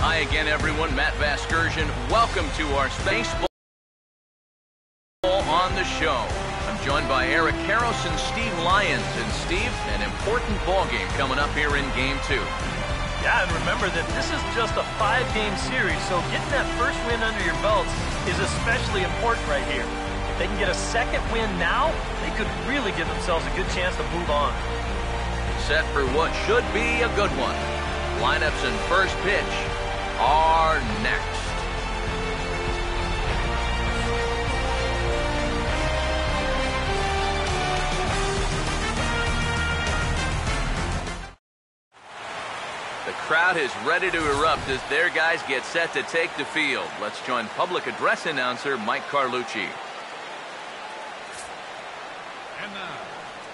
Hi again, everyone. Matt Vasgersian. Welcome to our baseball on the show. I'm joined by Eric Karros and Steve Lyons. And Steve, an important ball game coming up here in Game 2. Yeah, and remember that this is just a 5-game series, so getting that first win under your belts is especially important right here. If they can get a second win now, they could really give themselves a good chance to move on. Set for what should be a good one. Lineups and first pitch are next. The crowd is ready to erupt as their guys get set to take the field. Let's join public address announcer Mike Carlucci. And now,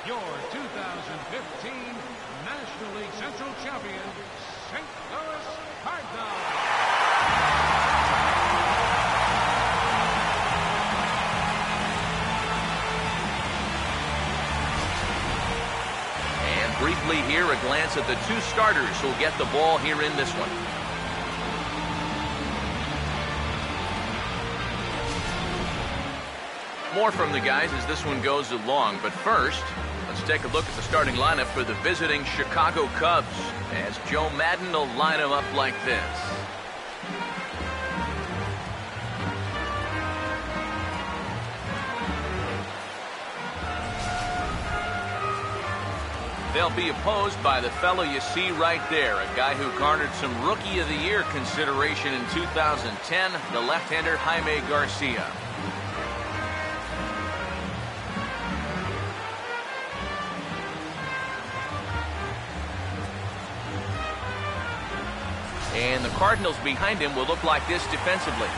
your 2015 National League Central champion, St. Louis Cardinals. And briefly here, a glance at the two starters who'll get the ball here in this one. More from the guys as this one goes along, but first, let's take a look at the starting lineup for the visiting Chicago Cubs as Joe Maddon will line them up like this. They'll be opposed by the fellow you see right there, a guy who garnered some Rookie of the Year consideration in 2010, the left-hander Jaime Garcia. And the Cardinals behind him will look like this defensively.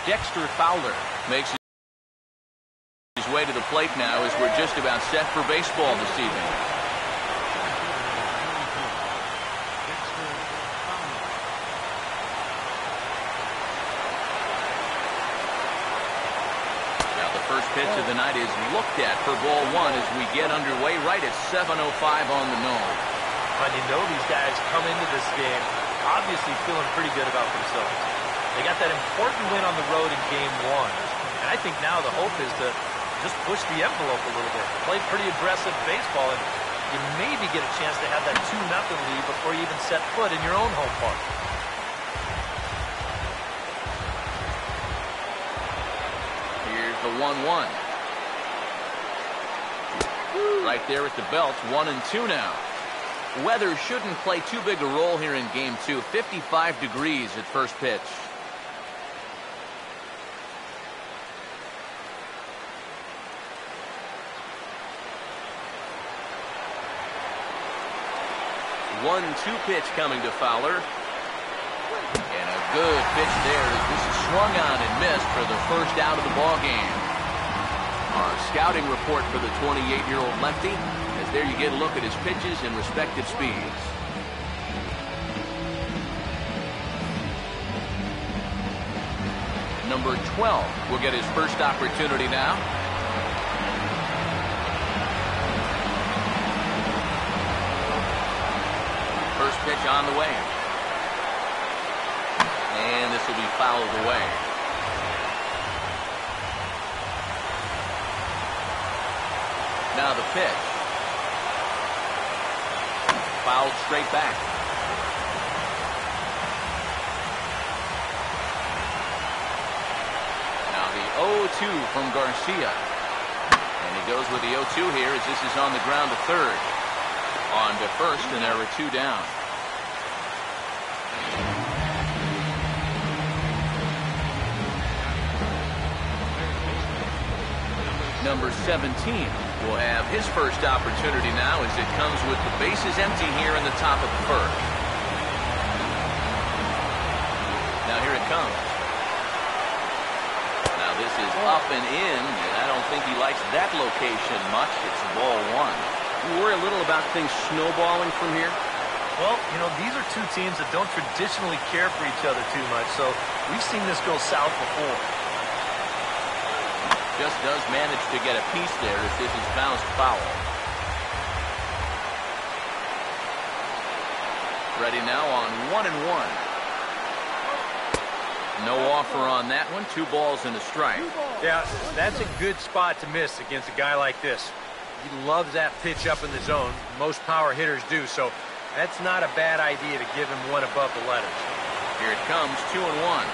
Dexter Fowler makes his way to the plate now as we're just about set for baseball this evening. Now the first pitch of the night is looked at for ball one as we get underway right at 7:05 on the nose. And you know these guys come into this game obviously feeling pretty good about themselves. They got that important win on the road in Game 1. And I think now the hope is to just push the envelope a little bit. Play pretty aggressive baseball, and you maybe get a chance to have that 2-0 lead before you even set foot in your own home park. Here's the 1-1. Right there at the belt, 1-2 now. Weather shouldn't play too big a role here in Game 2. 55 degrees at first pitch. One-two pitch coming to Fowler. And a good pitch there as this is swung on and missed for the first out of the ball game. Our scouting report for the 28-year-old lefty, as there you get a look at his pitches and respective speeds. Number 12 will get his first opportunity now. First pitch on the way. And this will be fouled away. Now the pitch. Fouled straight back. Now the 0-2 from Garcia. And he goes with the 0-2 here as this is on the ground to third. On to first, and there are two down. Number 17 will have his first opportunity now as it comes with the bases empty here in the top of the first. Now here it comes. Now this is up and in, and I don't think he likes that location much. It's ball one. You worry a little about things snowballing from here? Well, you know, these are two teams that don't traditionally care for each other too much, so we've seen this go south before. Just does manage to get a piece there as this is bounced foul. Ready now on 1-1. No offer on that one. 2 balls and a strike. Yeah, that's a good spot to miss against a guy like this. He loves that pitch up in the zone. Most power hitters do, so that's not a bad idea to give him one above the letters. Here it comes, 2-1.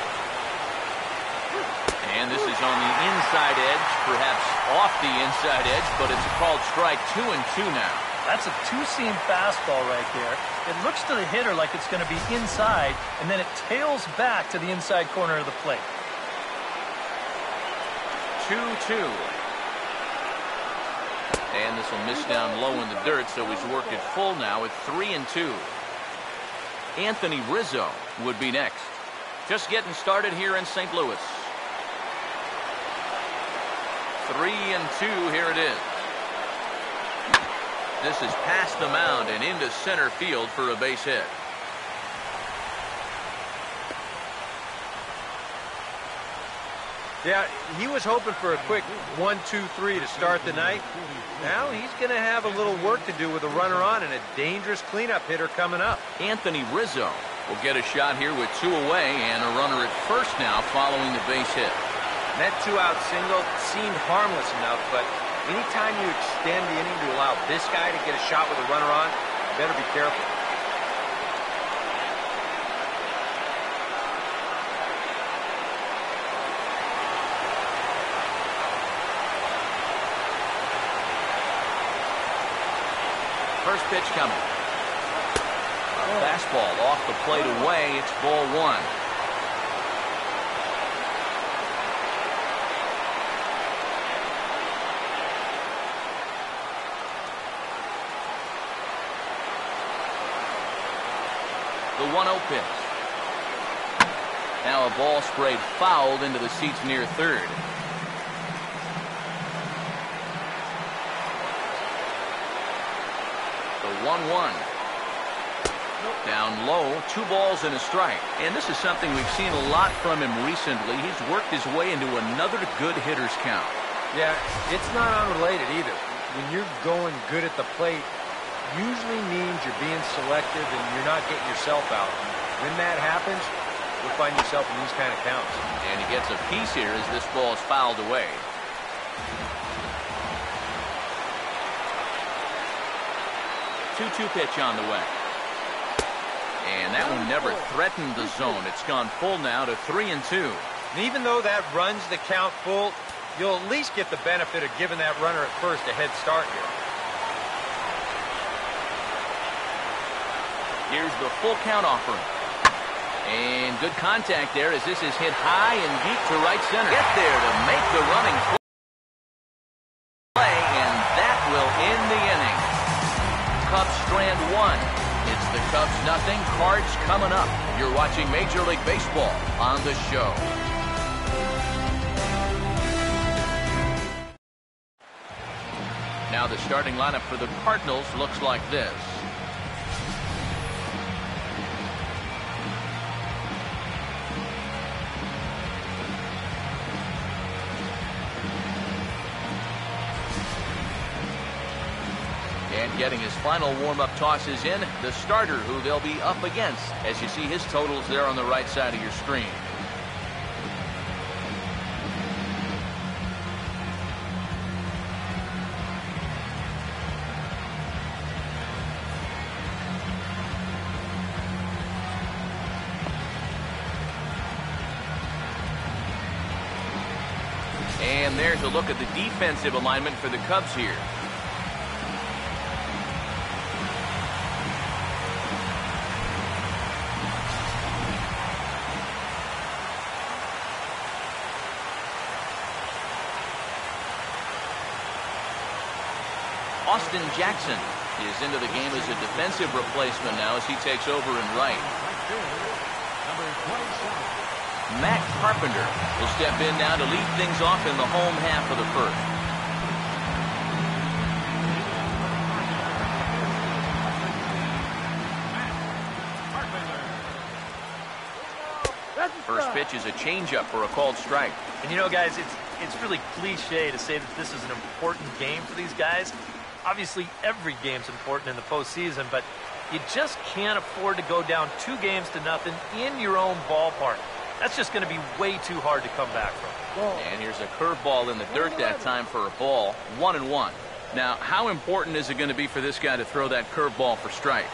And this is on the inside edge, perhaps off the inside edge, but it's a called strike. 2-2 now. That's a two-seam fastball right there. It looks to the hitter like it's going to be inside, and then it tails back to the inside corner of the plate. 2-2. And this will miss down low in the dirt, so he's worked it full now at 3-2. Anthony Rizzo would be next. Just getting started here in St. Louis. 3-2, here it is. This is past the mound and into center field for a base hit. Yeah, he was hoping for a quick 1-2-3 to start the night. Now he's going to have a little work to do with a runner on and a dangerous cleanup hitter coming up. Anthony Rizzo will get a shot here with 2 away and a runner at first now following the base hit. That 2-out single seemed harmless enough, but anytime you extend the inning to allow this guy to get a shot with a runner on, you better be careful. First pitch coming. Fastball off the plate away. It's ball 1. The 1-0 pitch. Now a ball sprayed fouled into the seats near third. The 1-1. Down low, 2 balls and a strike. And this is something we've seen a lot from him recently. He's worked his way into another good hitter's count. Yeah, it's not unrelated either. When you're going good at the plate, usually means you're being selective and you're not getting yourself out. And when that happens, you'll find yourself in these kind of counts. And he gets a piece here as this ball is fouled away. 2-2 pitch on the way. And that one never threatened the zone. It's gone full now to 3-2. And even though that runs the count full, you'll at least get the benefit of giving that runner at first a head start here. Here's the full count offering. And good contact there as this is hit high and deep to right center. Get there to make the running play, and that will end the inning. Cubs strand 1. It's the Cubs 0. Cards coming up. You're watching Major League Baseball on the show. Now the starting lineup for the Cardinals looks like this. And getting his final warm-up tosses in, the starter who they'll be up against, as you see his totals there on the right side of your screen. And there's a look at the defensive alignment for the Cubs here. Austin Jackson is into the game as a defensive replacement now as he takes over in right. Matt Carpenter will step in now to lead things off in the home half of the first. First pitch is a changeup for a called strike. And you know, guys, it's really cliche to say that this is an important game for these guys. Obviously, every game's important in the postseason, but you just can't afford to go down 2-0 in your own ballpark. That's just going to be way too hard to come back from. And here's a curveball in the dirt that time for a ball. 1-1. Now, how important is it going to be for this guy to throw that curveball for strikes?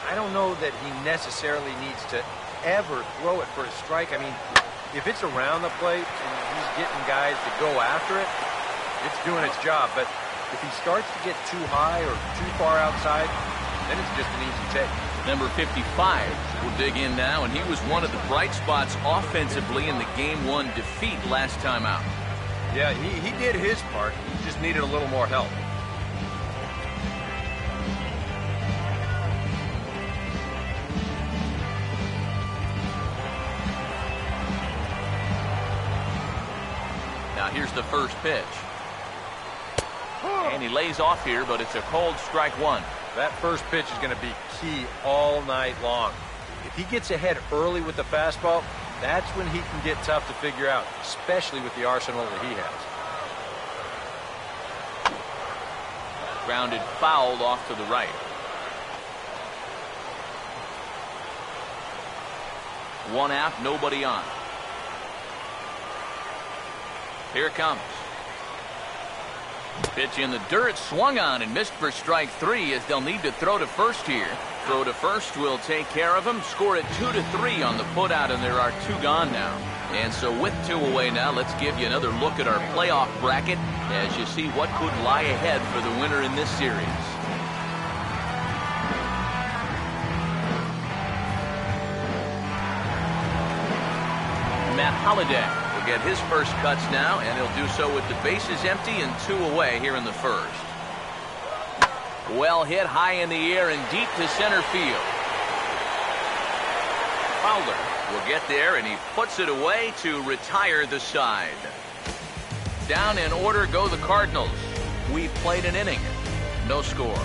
I don't know that he necessarily needs to ever throw it for a strike. I mean, if it's around the plate and he's getting guys to go after it, it's doing its job. But if he starts to get too high or too far outside, then it's just an easy take. Number 55 will dig in now, and he was one of the bright spots offensively in the Game 1 defeat last time out. Yeah, he did his part. He just needed a little more help. Now here's the first pitch. And he lays off here, but it's a called strike one. That first pitch is going to be key all night long. If he gets ahead early with the fastball, that's when he can get tough to figure out, especially with the arsenal that he has. Grounded foul off to the right. One out, nobody on. Here it comes. Pitch in the dirt, swung on and missed for strike three, as they'll need to throw to first here. Throw to first will take care of him. Score it 2-3 on the putout, and there are two gone now. And so with two away now, let's give you another look at our playoff bracket as you see what could lie ahead for the winner in this series. Matt Holliday will get his first cuts now, and he'll do so with the bases empty and two away here in the first. Well hit high in the air and deep to center field. Fowler will get there, and he puts it away to retire the side. Down in order go the Cardinals. We've played an inning. No score.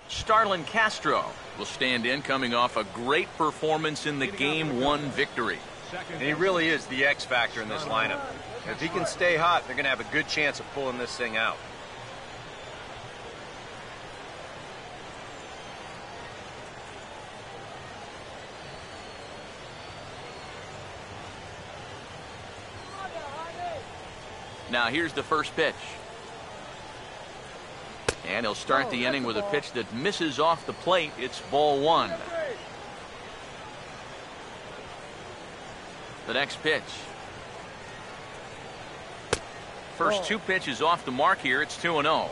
Starlin Castro will stand in, coming off a great performance in the Game 1 victory. And he really is the X factor in this lineup. If he can stay hot, they're going to have a good chance of pulling this thing out. Now here's the first pitch. And he'll start the inning with a pitch that misses off the plate. It's ball one. The next pitch. First two pitches off the mark here. It's 2-0.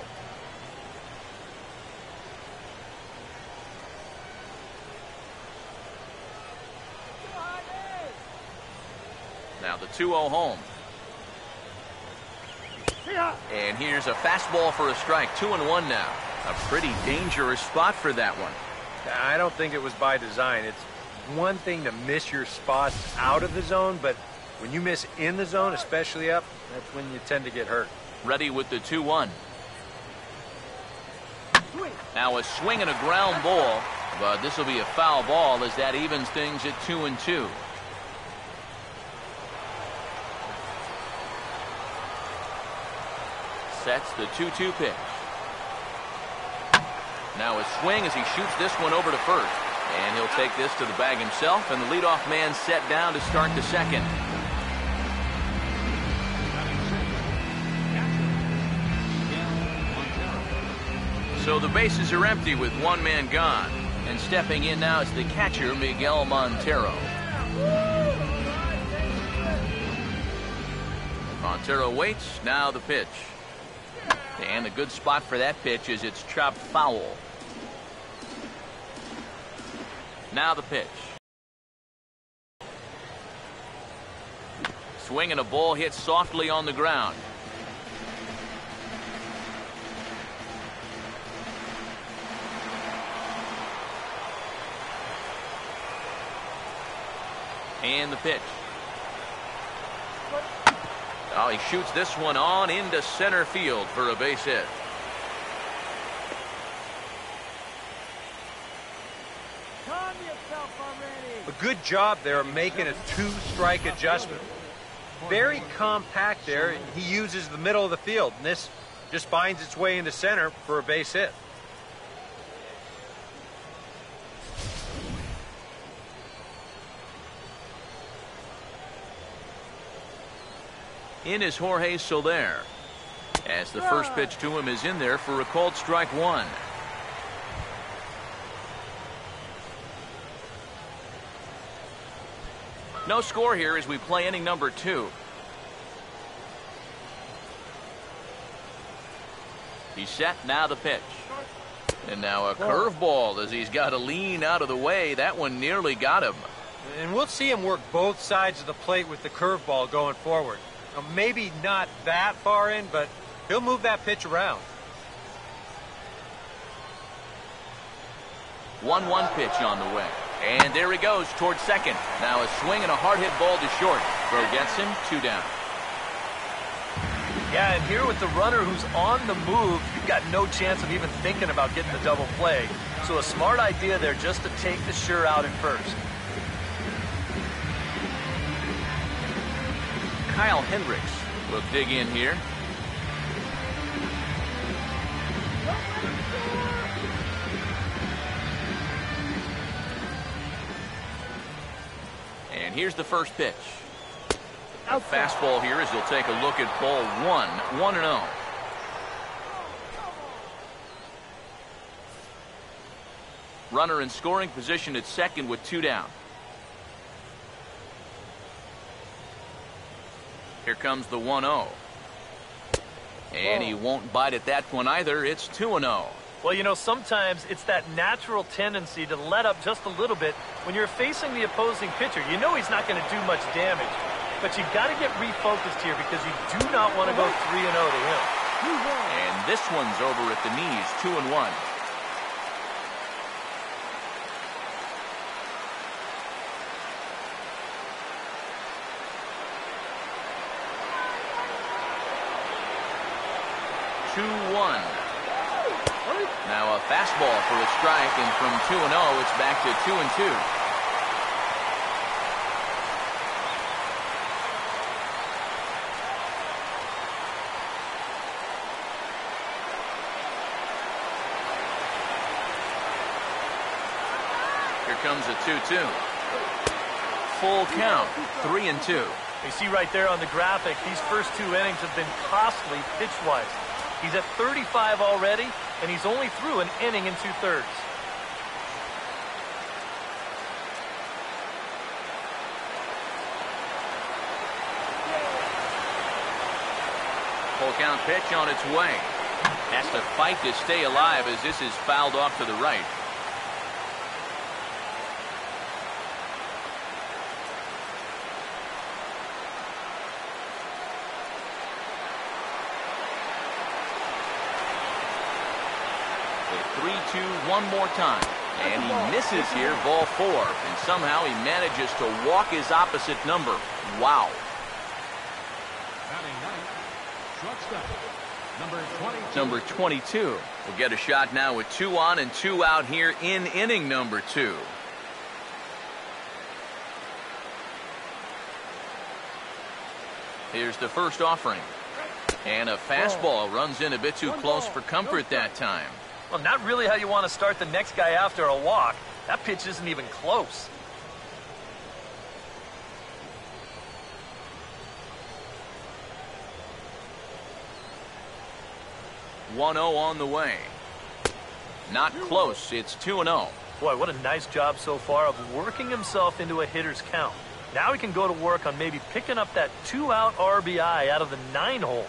Now the 2-0 home. And here's a fastball for a strike. 2-1 now. A pretty dangerous spot for that one. I don't think it was by design. It's one thing to miss your spots out of the zone, but when you miss in the zone, especially up, that's when you tend to get hurt. Ready with the 2-1. Now a swing and a ground ball, but this will be a foul ball as that evens things at 2-2. Sets the 2-2 pitch. Now a swing as he shoots this one over to first. And he'll take this to the bag himself, and the leadoff man set down to start the second. So the bases are empty with one man gone. And stepping in now is the catcher, Miguel Montero. Montero waits. Now the pitch. And a good spot for that pitch is it's chopped foul. Now the pitch. Swing and a ball hit softly on the ground. And the pitch. Oh, he shoots this one on into center field for a base hit. A good job there making a two-strike adjustment. Very compact there. He uses the middle of the field, and this just finds its way into center for a base hit. In is Jorge Soler, as the first pitch to him is in there for a called strike one. No score here as we play inning number 2. He's set, now the pitch. And now a curveball as he's got to lean out of the way. That one nearly got him. And we'll see him work both sides of the plate with the curveball going forward. Now, maybe not that far in, but he'll move that pitch around. 1-1 pitch on the way. And there he goes towards second. Now a swing and a hard hit ball to short. Throw gets him 2 down. Yeah, and here with the runner who's on the move, you've got no chance of even thinking about getting the double play. So a smart idea there just to take the sure out at first. Kyle Hendricks will dig in here. And here's the first pitch. A fastball here as he'll take a look at ball 1, 1-0. Runner in scoring position at second with 2 down. Here comes the 1-0. And he won't bite at that one either. It's 2-0. Well, you know, sometimes it's that natural tendency to let up just a little bit when you're facing the opposing pitcher. You know he's not going to do much damage, but you got to get refocused here because you do not want to go 3-0 to him. And this one's over at the knees, 2-1. Now a fastball for a strike, and from 2-0 it's back to 2-2. Here comes a 2-2. Full count, 3-2. You see right there on the graphic, these first 2 innings have been costly pitch-wise. He's at 35 already, and he's only through an inning and 2/3. Full count pitch on its way. Has to fight to stay alive as this is fouled off to the right. One more time, and he misses here, ball 4, and somehow he manages to walk his opposite number. Wow. Batting ninth, shortstop, number 22. Number 22 will get a shot now with 2 on and 2 out here in inning number 2. Here's the first offering, and a fastball runs in a bit too close for comfort that time. Well, not really how you want to start the next guy after a walk. That pitch isn't even close. One 1-0 on the way. Not close. It's 2-0. Boy, what a nice job so far of working himself into a hitter's count. Now he can go to work on maybe picking up that 2-out RBI out of the 9-hole.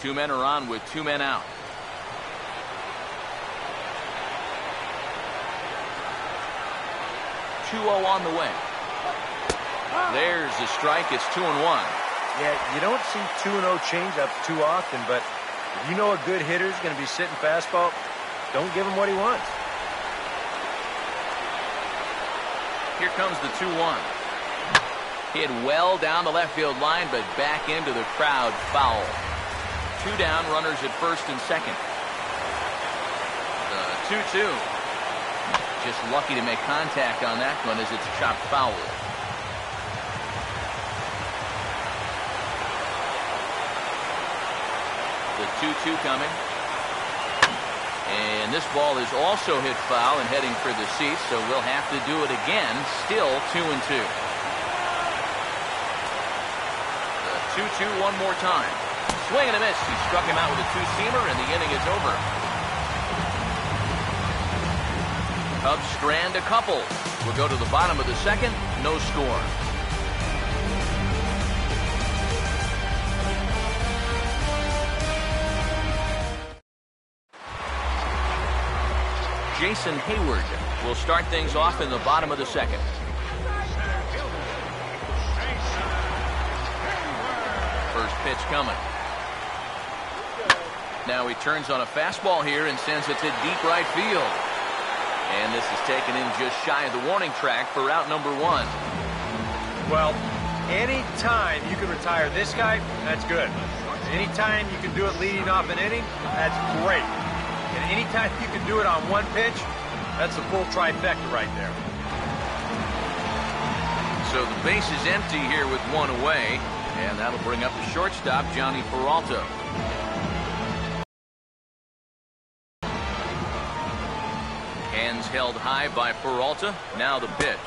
2 men are on with 2 men out. (2-0) on the way. There's the strike. It's 2-1. Yeah, you don't see 2-0 changeups too often, but if you know a good hitter's going to be sitting fastball, don't give him what he wants. Here comes the 2-1. Hit well down the left field line, but back into the crowd, foul. 2 down, runners at first and second. The 2-2. Just lucky to make contact on that one as it's chopped foul. The 2-2 coming. And this ball is also hit foul and heading for the seats, so we'll have to do it again. Still 2-2. The 2-2 one more time. Swing and a miss. He struck him out with a two-seamer, and the inning is over. Cubs strand a couple. We'll go to the bottom of the second. No score. Jason Hayward will start things off in the bottom of the second. First pitch coming. Now he turns on a fastball here and sends it to deep right field. And this is taken in just shy of the warning track for out number one. Well, any time you can retire this guy, that's good. Anytime you can do it leading off an inning, that's great. And anytime you can do it on one pitch, that's a full trifecta right there. So the base is empty here with one away, and that'll bring up the shortstop, Johnny Peralta. Hands held high by Peralta. Now the pitch.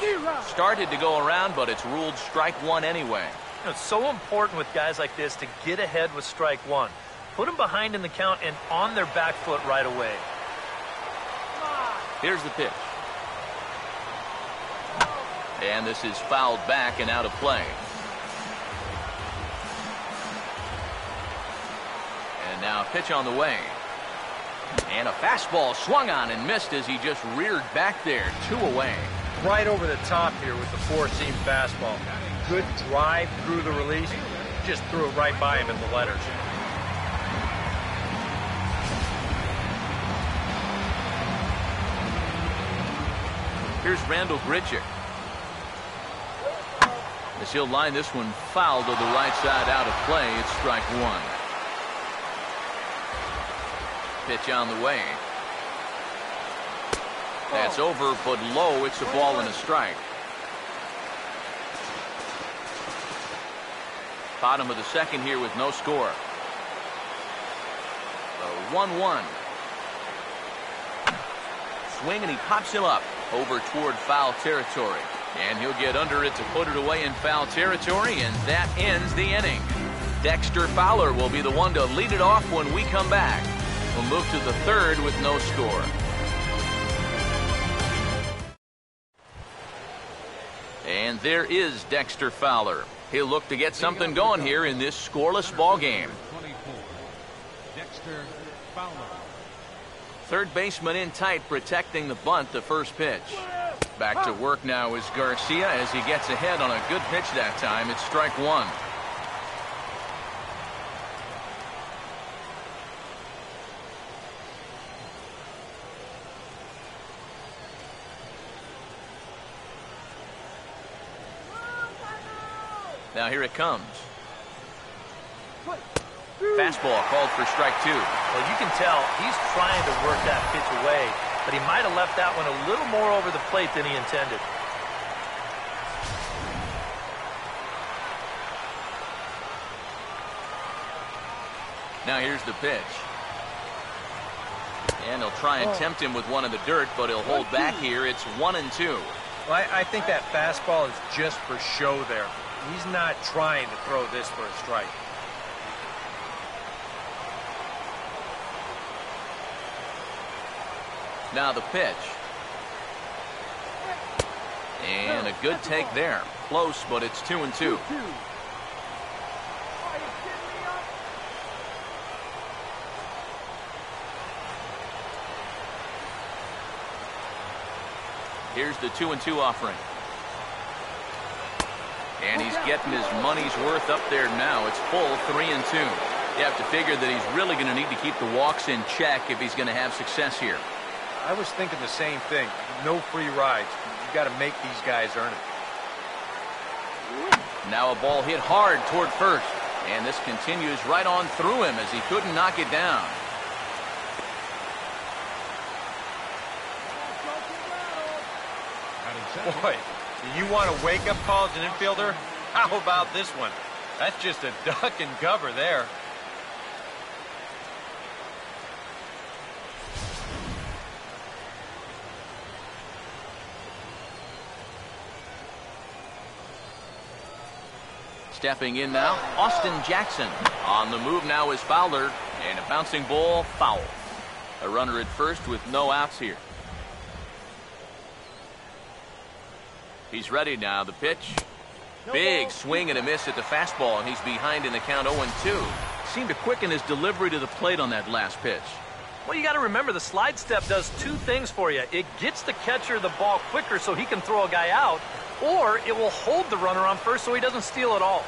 Started to go around, but it's ruled strike one anyway. You know, it's so important with guys like this to get ahead with strike one. Put them behind in the count and on their back foot right away. Here's the pitch. And this is fouled back and out of play. And now a pitch on the way. And a fastball swung on and missed as he just reared back there. 2 away. Right over the top here with the four-seam fastball. Good drive through the release. Just threw it right by him in the letters. Here's Randall Grichuk. As he'll line this one foul to the right side out of play. It's strike one. Pitch on the way. That's over, but low. It's a ball and a strike. Bottom of the second here with no score. The 1-1. Swing, and he pops him up over toward foul territory. And he'll get under it to put it away in foul territory, and that ends the inning. Dexter Fowler will be the one to lead it off when we come back. We'll move to the third with no score. And there is Dexter Fowler. He'll look to get something going here in this scoreless ball game. 24, Dexter Fowler. Third baseman in tight, protecting the bunt, the first pitch. Back to work now is Garcia as he gets ahead on a good pitch that time. It's strike one. Now here it comes. Fastball called for strike two. Well, you can tell he's trying to work that pitch away, but he might have left that one a little more over the plate than he intended. Now here's the pitch. And he'll try and tempt him with one in the dirt, but he'll hold back here. It's 1-2. Well, I think that fastball is just for show there. He's not trying to throw this for a strike. Now the pitch. And a good take there. Close, but it's 2-2. Here's the 2-2 offering. And he's getting his money's worth up there now. It's full 3-2. You have to figure that he's really going to need to keep the walks in check if he's going to have success here. I was thinking the same thing. No free rides. You got to make these guys earn it. Now a ball hit hard toward first. And this continues right on through him as he couldn't knock it down. Boy, do you want to wake up call as an infielder? How about this one? That's just a duck and cover there. Stepping in now, Austin Jackson. On the move now is Fowler, and a bouncing ball, foul. A runner at first with no outs here. He's ready now, the pitch. Big swing and a miss at the fastball, and he's behind in the count 0-2. Seemed to quicken his delivery to the plate on that last pitch. Well, you got to remember the slide step does two things for you. It gets the catcher the ball quicker so he can throw a guy out, or it will hold the runner on first so he doesn't steal at all.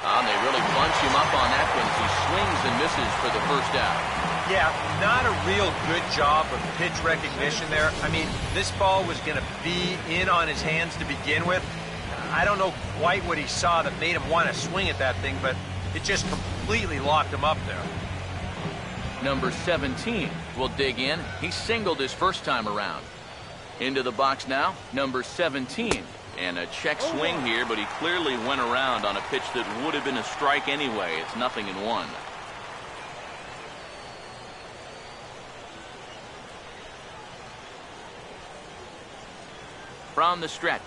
And they really bunch him up on that one as he swings and misses for the first out. Yeah, not a real good job of pitch recognition there. I mean, this ball was going to be in on his hands to begin with. I don't know quite what he saw that made him want to swing at that thing, but it just completely locked him up there. Number 17 will dig in. He singled his first time around. Into the box now, number 17. And a check swing here, but he clearly went around on a pitch that would have been a strike anyway. It's 0-1. From the stretch.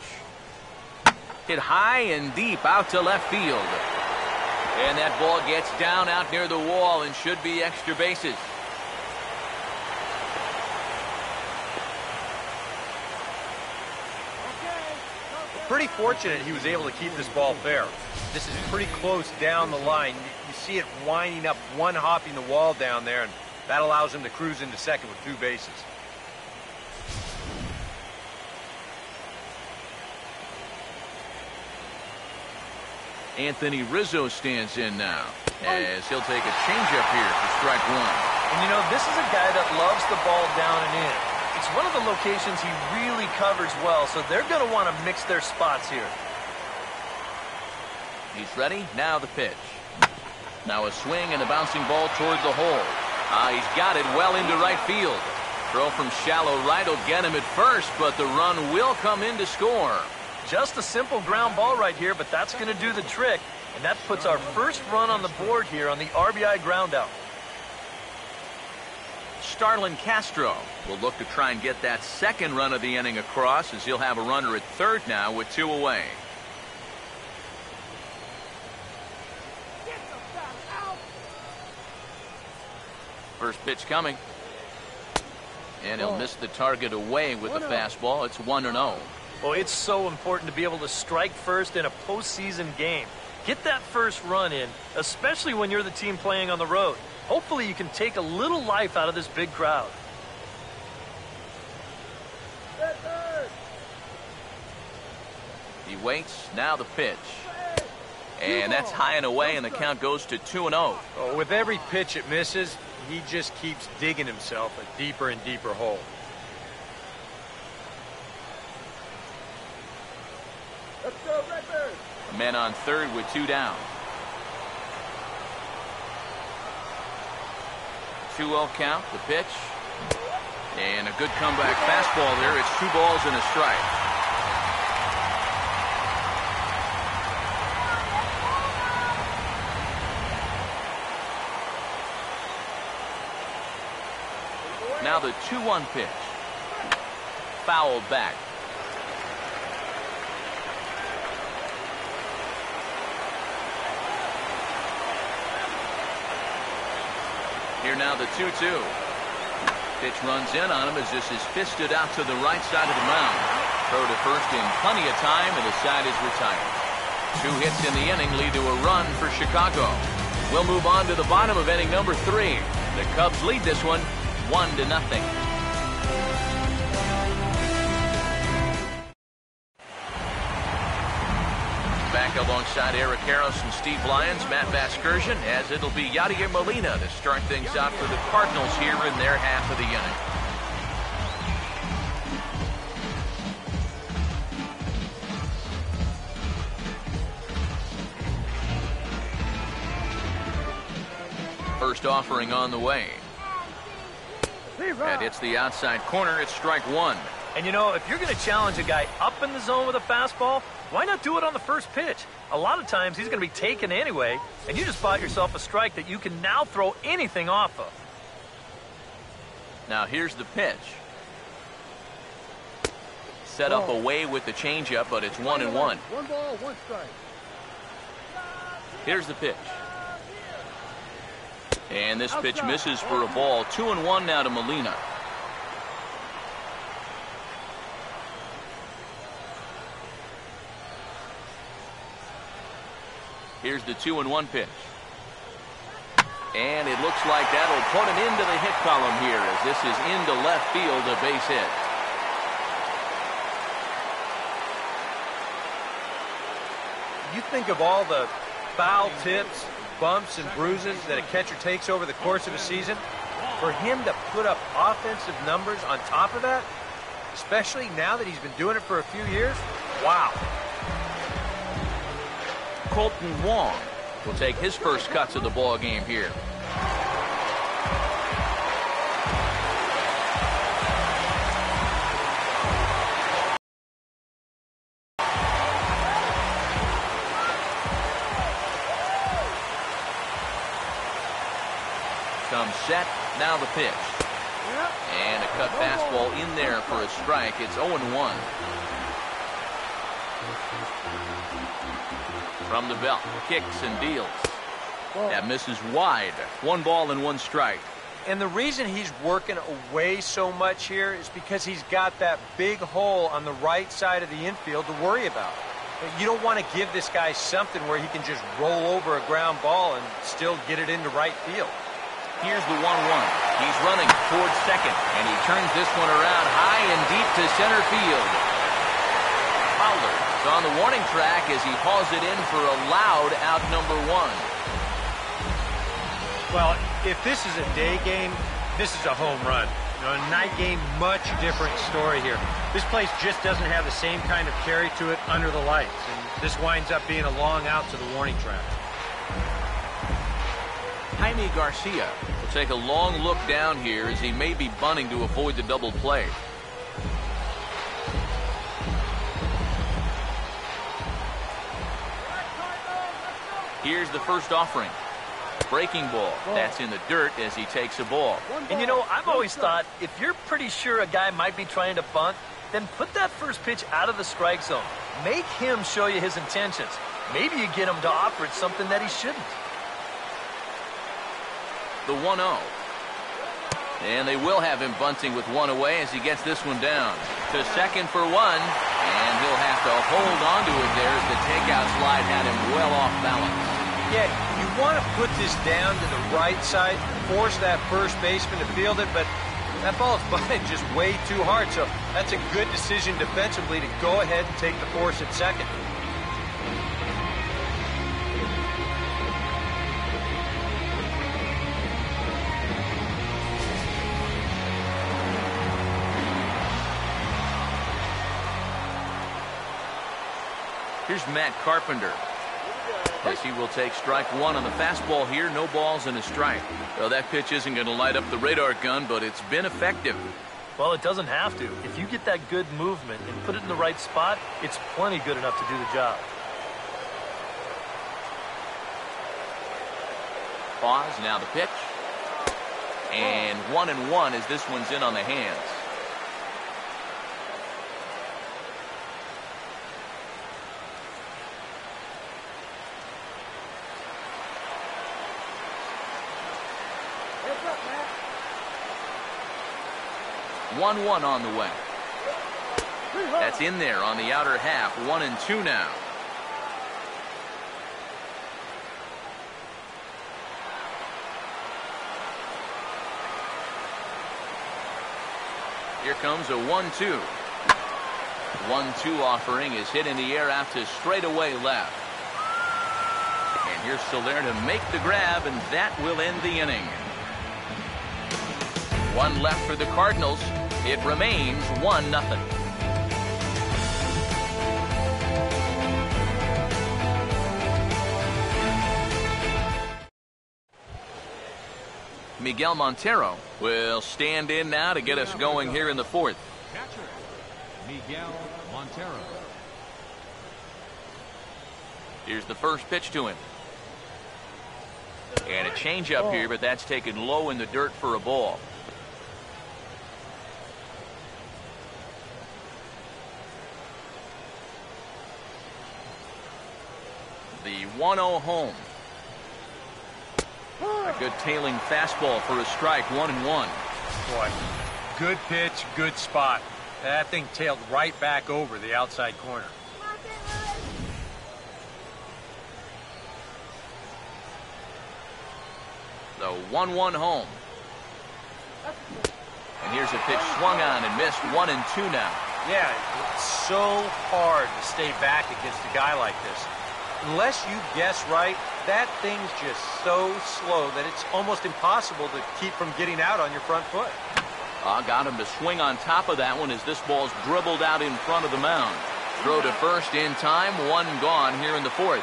Hit high and deep out to left field. And that ball gets down out near the wall and should be extra bases. Pretty fortunate he was able to keep this ball fair. This is pretty close down the line. You see it winding up, one hopping the wall down there, and that allows him to cruise into second with 2 bases. Anthony Rizzo stands in now, as he'll take a changeup here for strike 1. And you know, this is a guy that loves the ball down and in. It's one of the locations he really covers well, so they're going to want to mix their spots here. He's ready. Now the pitch. Now a swing and a bouncing ball toward the hole. He's got it well into right field. Throw from shallow right will get him at first, but the run will come in to score. Just a simple ground ball right here, but that's going to do the trick. And that puts our first run on the board here on the RBI groundout. Starlin Castro will look to try and get that second run of the inning across, as he'll have a runner at third now with 2 away. First pitch coming. And he'll miss the target away with the fastball. It's 1-0. Well, it's so important to be able to strike first in a postseason game. Get that first run in, especially when you're the team playing on the road. Hopefully you can take a little life out of this big crowd. He waits. Now the pitch. And that's high and away, and the count goes to 2-0. With every pitch it misses, he just keeps digging himself a deeper and deeper hole. Let's go, Redbird! Men on third with 2 down. 2-0 count, the pitch. And a good comeback fastball there. It's 2 balls and a strike. Now the 2-1 pitch. Fouled back. Here now the 2-2. Pitch runs in on him as this is fisted out to the right side of the mound. Throw to first in plenty of time, and the side is retired. 2 hits in the inning lead to a run for Chicago. We'll move on to the bottom of inning number 3. The Cubs lead this one 1-0. Back alongside Eric Harris and Steve Lyons, Matt Vasgersian, as it'll be Yadier Molina to start things out for the Cardinals here in their half of the inning. First offering on the way. That hits the outside corner. It's strike 1. And, you know, if you're going to challenge a guy up in the zone with a fastball, why not do it on the first pitch? A lot of times he's going to be taken anyway, and you just bought yourself a strike that you can now throw anything off of. Now here's the pitch. Set up away with the changeup, but it's 1-1. 1 ball, 1 strike. Here's the pitch. And this pitch misses for a ball. 2-1 now to Molina. Here's the 2-1 pitch. And it looks like that'll put him into the hit column here, as this is into left field, a base hit. You think of all the foul tips, bumps, and bruises that a catcher takes over the course of a season. For him to put up offensive numbers on top of that, especially now that he's been doing it for a few years, wow. Colton Wong will take his first cuts of the ball game here. Comes set, now the pitch. And a cut fastball in there for a strike. It's 0-1. From the belt, kicks and deals. That misses wide. 1 ball and 1 strike. And the reason he's working away so much here is because he's got that big hole on the right side of the infield to worry about. You don't want to give this guy something where he can just roll over a ground ball and still get it into right field. Here's the 1-1. He's running towards second, and he turns this one around high and deep to center field. Fowler is on the warning track as he hauls it in for a loud out number 1. Well, if this is a day game, this is a home run. You know, a night game, much different story here. This place just doesn't have the same kind of carry to it under the lights, and this winds up being a long out to the warning track. Jaime Garcia will take a long look down here as he may be bunting to avoid the double play. Here's the first offering. Breaking ball. That's in the dirt as he takes a ball. And, you know, I've always thought if you're pretty sure a guy might be trying to bunt, then put that first pitch out of the strike zone. Make him show you his intentions. Maybe you get him to offer it something that he shouldn't. The 1-0. And they will have him bunting with 1 away as he gets this one down. To second for 1. And he'll have to hold on to it there as the takeout slide had him well off balance. Yeah, you want to put this down to the right side, force that first baseman to field it, but that ball is bunted just way too hard. So that's a good decision defensively to go ahead and take the force at second. Here's Matt Carpenter, as he will take strike 1 on the fastball here. No balls and a strike. Well, that pitch isn't going to light up the radar gun, but it's been effective. Well, it doesn't have to. If you get that good movement and put it in the right spot, it's plenty good enough to do the job. Pause, now the pitch. And 1-1 as this one's in on the hands. One on the way. That's in there on the outer half. 1-2 now. Here comes a 1-2. 1-2 offering is hit in the air out to straightaway left. And here's Soler to make the grab, and that will end the inning. 1 left for the Cardinals. It remains 1-0. Miguel Montero will stand in now to get us going here in the 4th. Miguel Montero. Here's the first pitch to him. And a changeup here, but that's taken low in the dirt for a ball. The 1-0 home. A good tailing fastball for a strike, 1-1. Boy, good pitch, good spot. That thing tailed right back over the outside corner. The 1-1 home. And here's a pitch swung on and missed, 1-2 now. Yeah, it's so hard to stay back against a guy like this. Unless you guess right, that thing's just so slow that it's almost impossible to keep from getting out on your front foot. Got him to swing on top of that one as this ball's dribbled out in front of the mound. Throw to first in time, one gone here in the fourth.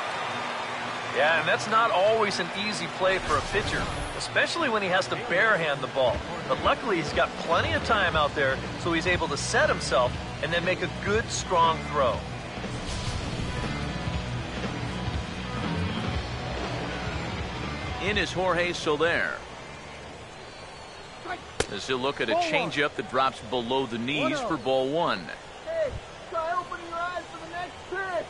Yeah, and that's not always an easy play for a pitcher, especially when he has to barehand the ball. But luckily, he's got plenty of time out there, so he's able to set himself and then make a good, strong throw. In is Jorge Soler. As he'll look at a changeup that drops below the knees for ball one. Hey, try opening your eyes for the next pitch.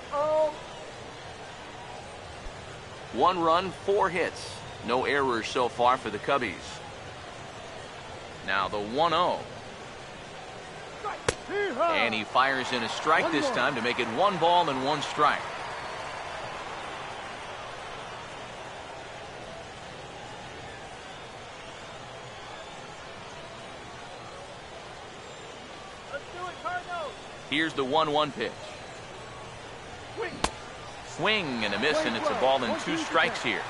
1 run, 4 hits. No errors so far for the Cubbies. Now the 1-0. And he fires in a strike this time to make it 1 ball and 1 strike. Here's the 1-1 pitch. Swing and a miss, and it's a ball and 2 strikes here.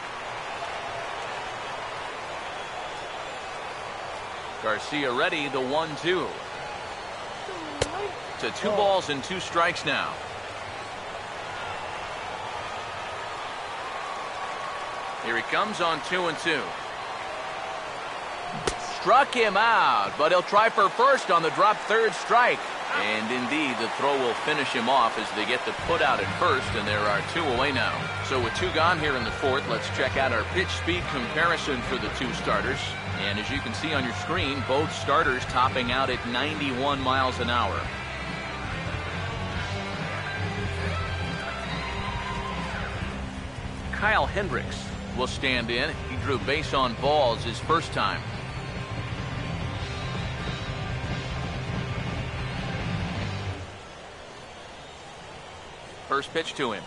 Garcia ready, the 1-2. To 2 balls and 2 strikes now. Here he comes on 2-2. Struck him out, but he'll try for first on the drop third strike. And indeed, the throw will finish him off as they get the put out at first, and there are 2 away now. So with 2 gone here in the fourth, let's check out our pitch speed comparison for the 2 starters. And as you can see on your screen, both starters topping out at 91 miles an hour. Kyle Hendricks will stand in. He drew base on balls his first time. First pitch to him.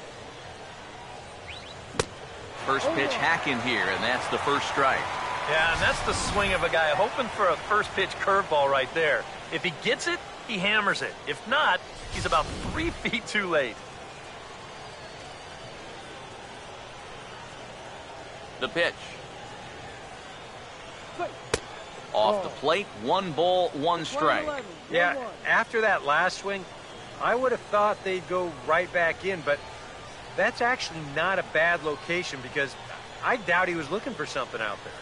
First pitch hack in here, and that's the first strike. Yeah, and that's the swing of a guy hoping for a first pitch curveball right there. If he gets it, he hammers it. If not, he's about 3 feet too late. The pitch. Off the plate, 1 ball, 1 strike. Yeah, after that last swing, I would have thought they'd go right back in, but that's actually not a bad location because I doubt he was looking for something out there.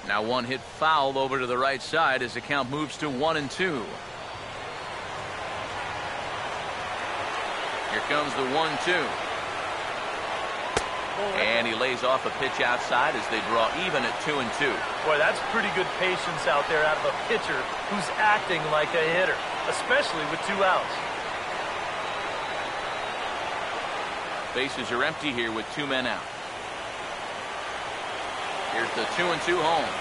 Now 1 hit foul over to the right side as the count moves to 1-2. Here comes the 1-2. And he lays off a pitch outside as they draw even at 2-2. Boy, that's pretty good patience out there out of a pitcher who's acting like a hitter, especially with 2 outs. Bases are empty here with 2 men out. Here's the 2-2 home.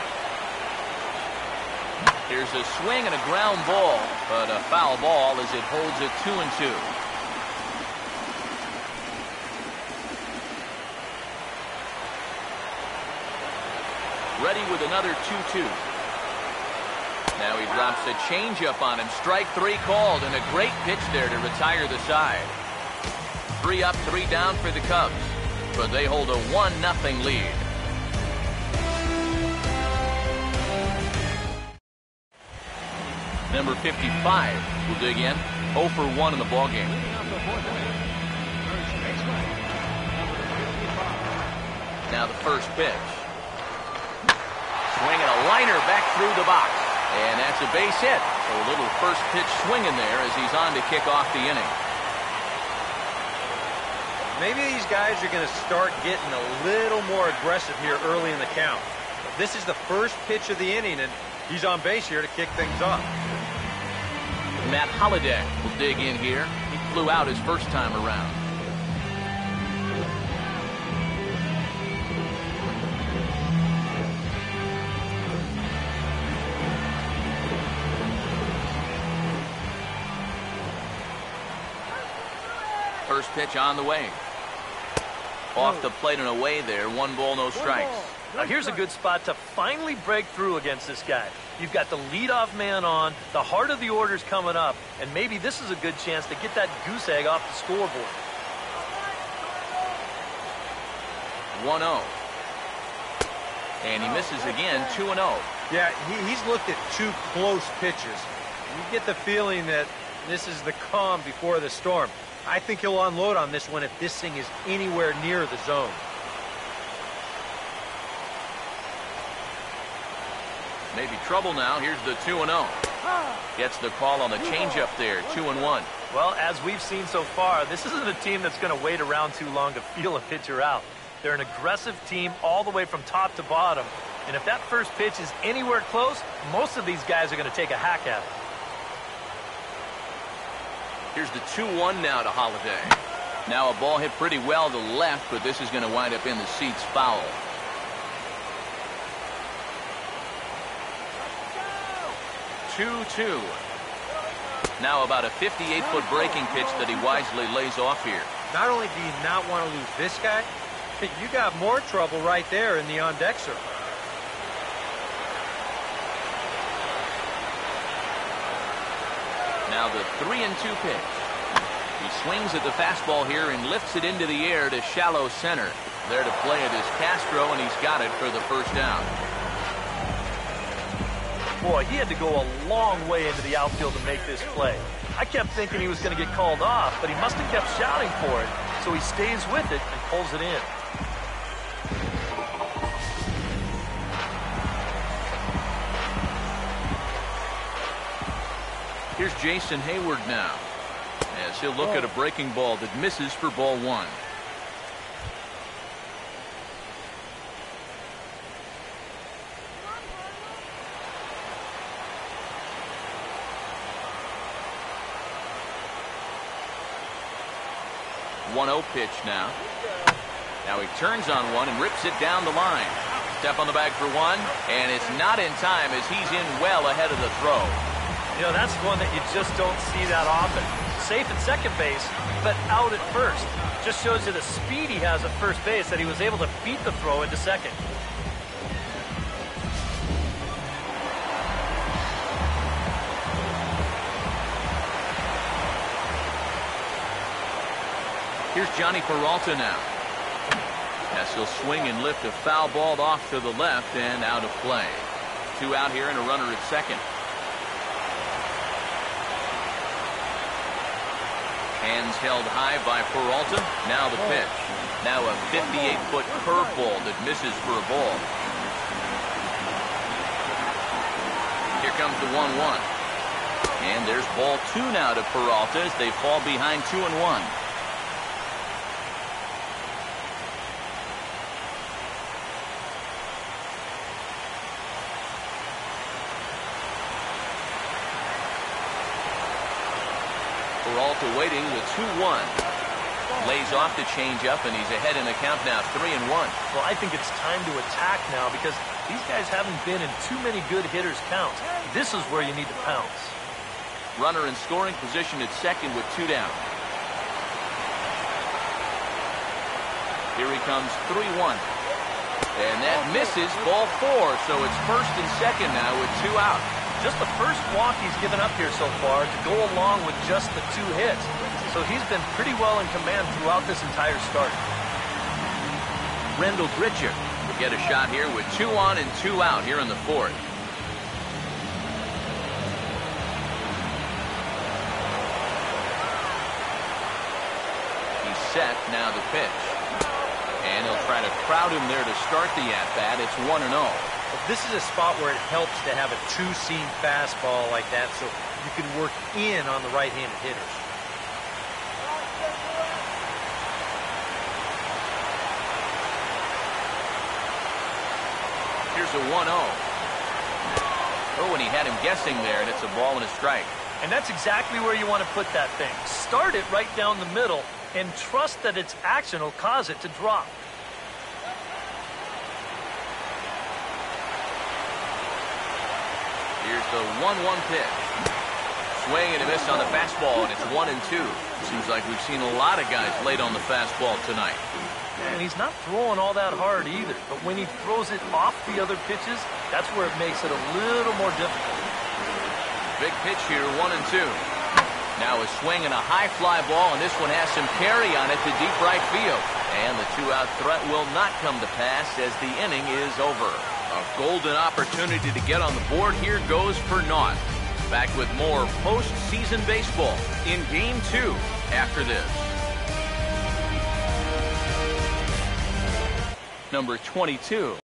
Here's a swing and a ground ball, but a foul ball as it holds at 2-2. Ready with another 2-2. Now he drops a changeup on him. Strike 3 called, and a great pitch there to retire the side. 3 up, 3 down for the Cubs, but they hold a 1-0 lead. Number 55 will dig in. 0 for 1 in the ballgame. Now the first pitch. Swinging a liner back through the box. And that's a base hit. So a little first pitch swinging there as he's on to kick off the inning. Maybe these guys are going to start getting a little more aggressive here early in the count. This is the first pitch of the inning, and he's on base here to kick things off. Matt Holliday will dig in here. He flew out his first time around. First pitch on the way. Off the plate and away there. 1 ball, no strikes. Now here's a good spot to finally break through against this guy. You've got the leadoff man on, the heart of the order's coming up, and maybe this is a good chance to get that goose egg off the scoreboard. 1-0. And he misses again, 2-0. Yeah, he's looked at 2 close pitches. You get the feeling that this is the calm before the storm. I think he'll unload on this one if this thing is anywhere near the zone. Maybe trouble now. Here's the 2-0. Gets the call on the changeup there, 2-1. Well, as we've seen so far, this isn't a team that's going to wait around too long to feel a pitcher out. They're an aggressive team all the way from top to bottom. And if that first pitch is anywhere close, most of these guys are going to take a hack at it. Here's the 2-1 now to Holliday. Now a ball hit pretty well to the left, but this is going to wind up in the seats foul. Two. Now about a 58-foot breaking pitch that he wisely lays off here. Not only do you not want to lose this guy, but you got more trouble right there in the on-deck circle. Now the 3-2 pitch. He swings at the fastball here and lifts it into the air to shallow center. There to play it is Castro, and he's got it for the first down. Boy, he had to go a long way into the outfield to make this play. I kept thinking he was going to get called off, but he must have kept shouting for it. So he stays with it and pulls it in. Here's Jason Hayward now, as he'll look at a breaking ball that misses for ball 1. One-0 pitch now. Now he turns on one and rips it down the line. Step on the bag for 1, and it's not in time as he's in well ahead of the throw. You know, that's one that you just don't see that often. Safe at second base, but out at first. Just shows you the speed he has at first base that he was able to beat the throw into second. Here's Johnny Peralta now. As he'll swing and lift a foul ball off to the left and out of play. 2 out here and a runner at second. Hands held high by Peralta. Now the pitch. Now a 58-foot curveball that misses for a ball. Here comes the 1-1. And there's ball 2 now to Peralta as they fall behind 2-1. Peralta waiting, the 2-1. Lays off the changeup, and he's ahead in the count now, 3-1. Well, I think it's time to attack now because these guys haven't been in too many good hitters' counts. This is where you need to pounce. Runner in scoring position at second with 2 down. Here he comes, 3-1. And that misses, ball 4, so it's first and second now with 2 out. Just the first walk he's given up here so far to go along with just the 2 hits. So he's been pretty well in command throughout this entire start. Rendell Gritcher will get a shot here with 2 on and 2 out here in the 4th. He's set, now the pitch. And he'll try to crowd him there to start the at-bat. It's 1-0. Well, this is a spot where it helps to have a two-seam fastball like that so you can work in on the right-handed hitters. Here's a 1-0. Oh, and he had him guessing there, and it's a ball and a strike. And that's exactly where you want to put that thing. Start it right down the middle and trust that its action will cause it to drop. Here's the 1-1 pitch. Swing and a miss on the fastball, and it's 1-2. Seems like we've seen a lot of guys late on the fastball tonight. And he's not throwing all that hard either. But when he throws it off the other pitches, that's where it makes it a little more difficult. Big pitch here, 1-2. Now a swing and a high fly ball, and this one has some carry on it to deep right field. And the two-out threat will not come to pass as the inning is over. A golden opportunity to get on the board here goes for naught. Back with more postseason baseball in Game 2 after this. Number 22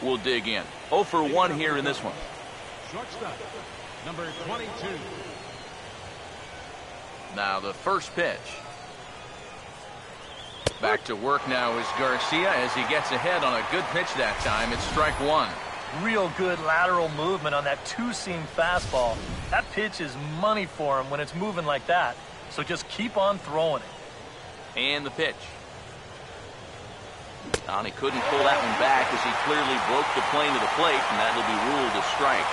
will dig in. 0 for 1 here in this one. Shortstop, number 22. Now the first pitch. Back to work now is Garcia as he gets ahead on a good pitch that time. It's strike one. Real good lateral movement on that two-seam fastball. That pitch is money for him when it's moving like that. So just keep on throwing it. And the pitch. And he couldn't pull that one back as he clearly broke the plane to the plate, and that will be ruled a strike.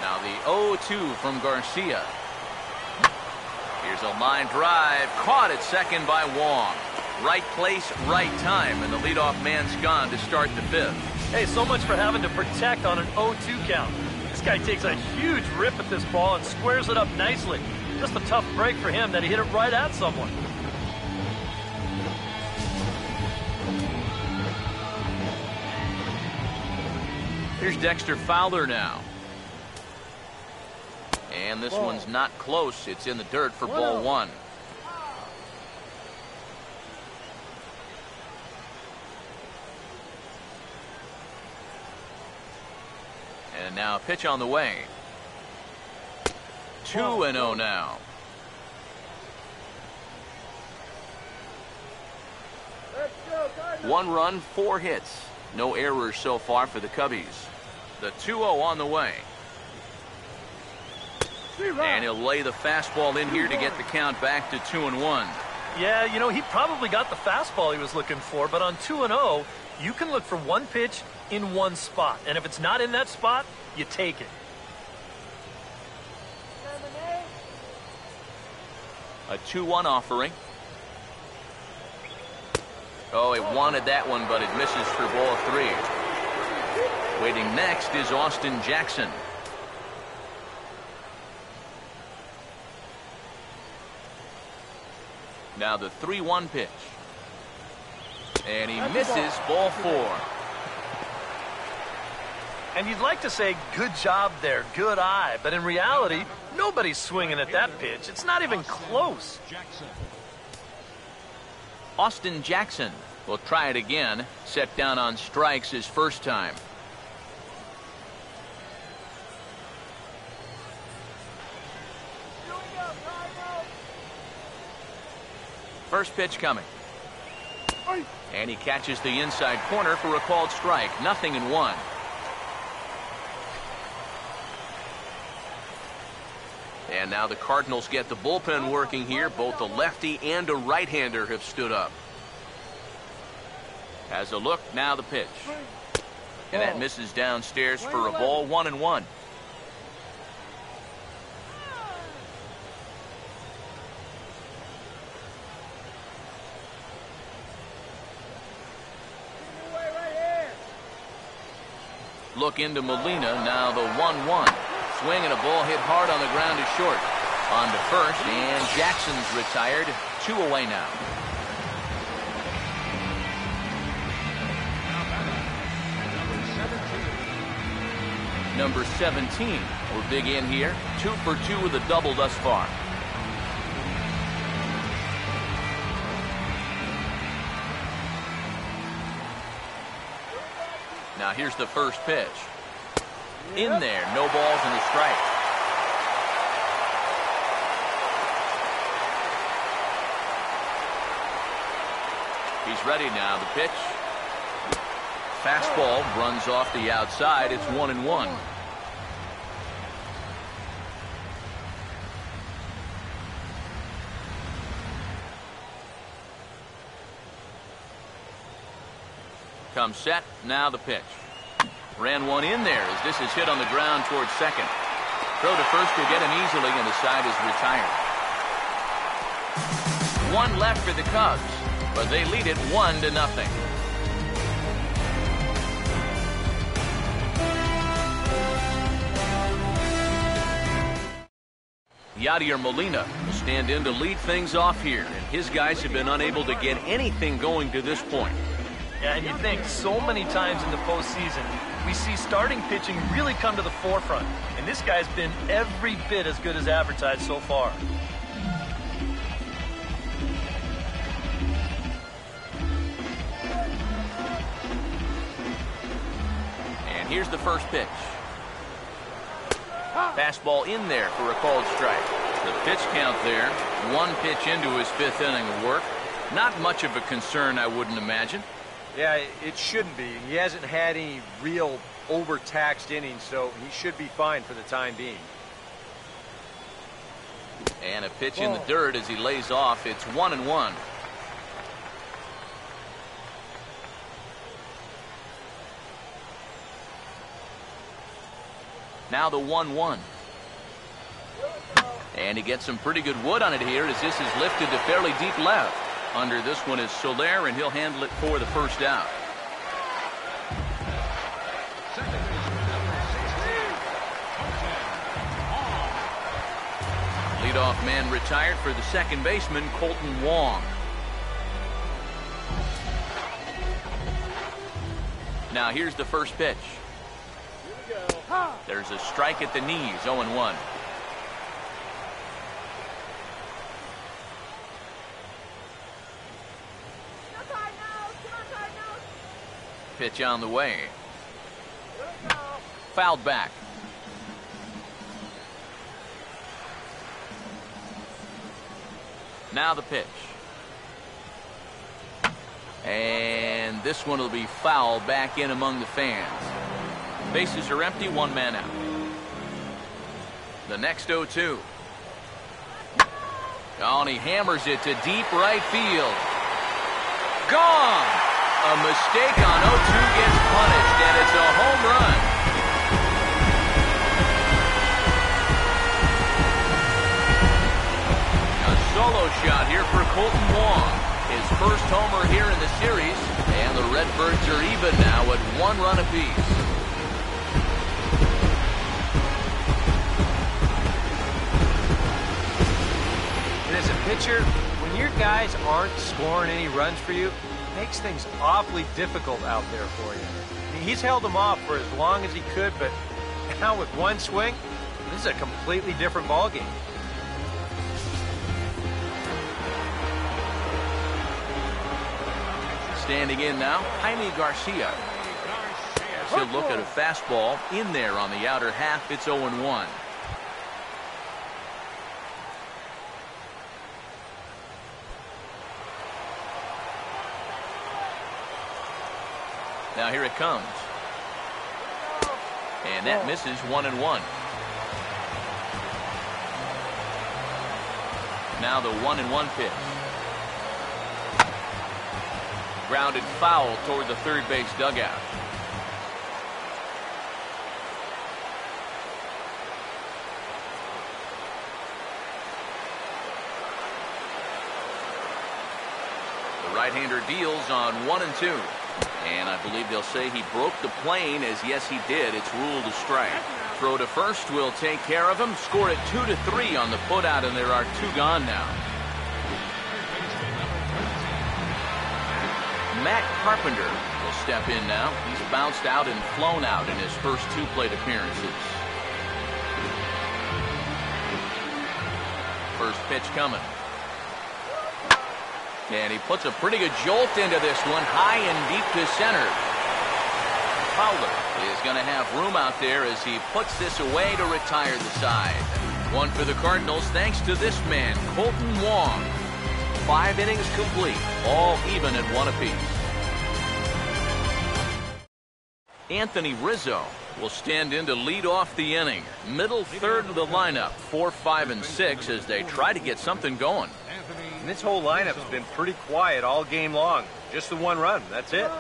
Now the 0-2 from Garcia. Here's a line drive, caught at second by Wong. Right place, right time, and the leadoff man's gone to start the fifth. Hey, so much for having to protect on an 0-2 count. This guy takes a huge rip at this ball and squares it up nicely. Just a tough break for him that he hit it right at someone. Here's Dexter Fowler now. And this one's not close. It's in the dirt for ball one. And now a pitch on the way. 2-0 now. One run, 4 hits. No errors so far for the Cubbies. The 2-0 on the way. And he'll lay the fastball in here to get the count back to 2-1. Yeah, you know, he probably got the fastball he was looking for, but on 2-0, you can look for one pitch in one spot. And if it's not in that spot, you take it. A 2-1 offering. Oh, he wanted that one, but it misses for ball 3. Waiting next is Austin Jackson. Now the 3-1 pitch. And he misses ball 4. And you'd like to say, good job there, good eye. But in reality, nobody's swinging at that pitch. It's not even close. Austin Jackson will try it again. Set down on strikes his first time. First pitch coming. And he catches the inside corner for a called strike. 0-1. And now the Cardinals get the bullpen working here. Both a lefty and a right-hander have stood up. As a look, now the pitch. And that misses downstairs for a ball. 1-1. Look into Molina, now the 1-1. Swing and a ball hit hard on the ground to short. On to first, and Jackson's retired. 2 away now. Number 17 will dig in here. 2 for 2 with a double thus far. Now here's the first pitch. In there, no balls and a strike. He's ready now. The pitch. Fastball runs off the outside. It's 1-1. Comes set. Now the pitch. Ran one in there as this is hit on the ground towards second. Throw to first will get him easily, and the side is retired. One left for the Cubs, but they lead it 1-0. Yadier Molina will stand in to lead things off here, and his guys have been unable to get anything going to this point. Yeah, and you think so many times in the postseason, we see starting pitching really come to the forefront. And this guy's been every bit as good as advertised so far. And here's the first pitch. Fastball in there for a called strike. The pitch count there. One pitch into his fifth inning of work. Not much of a concern, I wouldn't imagine. Yeah, it shouldn't be. He hasn't had any real overtaxed innings, so he should be fine for the time being. And a pitch in the dirt as he lays off. It's 1-1. Now the 1-1. And he gets some pretty good wood on it here as this is lifted to fairly deep left. Under this one is Soler, and he'll handle it for the first out. Leadoff man retired for the second baseman, Colton Wong. Now here's the first pitch. There's a strike at the knees, 0-1. Pitch on the way. Fouled back. Now the pitch. And this one will be fouled back in among the fans. Bases are empty, one man out. The next 0-2. Oh, and he hammers it to deep right field. Gone! A mistake on 0-2 gets punished, and it's a home run. A solo shot here for Colton Wong. His first homer here in the series, and the Redbirds are even now at 1 run apiece. And as a pitcher, when your guys aren't scoring any runs for you, makes things awfully difficult out there for you. I mean, he's held them off for as long as he could, but now with one swing, this is a completely different ballgame. Standing in now, Jaime Garcia. He'll look at a fastball in there on the outer half. It's 0-1. Now here it comes. And that misses, 1-1. Now the 1-1 pitch. Grounded foul toward the third base dugout. The right-hander deals on 1-2. And I believe they'll say he broke the plane, as yes he did. It's ruled a strike. Throw to first will take care of him. Score it 2-3 on the putout, and there are 2 gone now. Matt Carpenter will step in now. He's bounced out and flown out in his first 2 plate appearances. First pitch coming. And he puts a pretty good jolt into this one, high and deep to center. Fowler is going to have room out there as he puts this away to retire the side. One for the Cardinals thanks to this man, Colton Wong. 5 innings complete, all even at 1 apiece. Anthony Rizzo will stand in to lead off the inning. Middle third of the lineup, 4, 5, and 6 as they try to get something going. And this whole lineup's been pretty quiet all game long. Just the 1 run, that's it.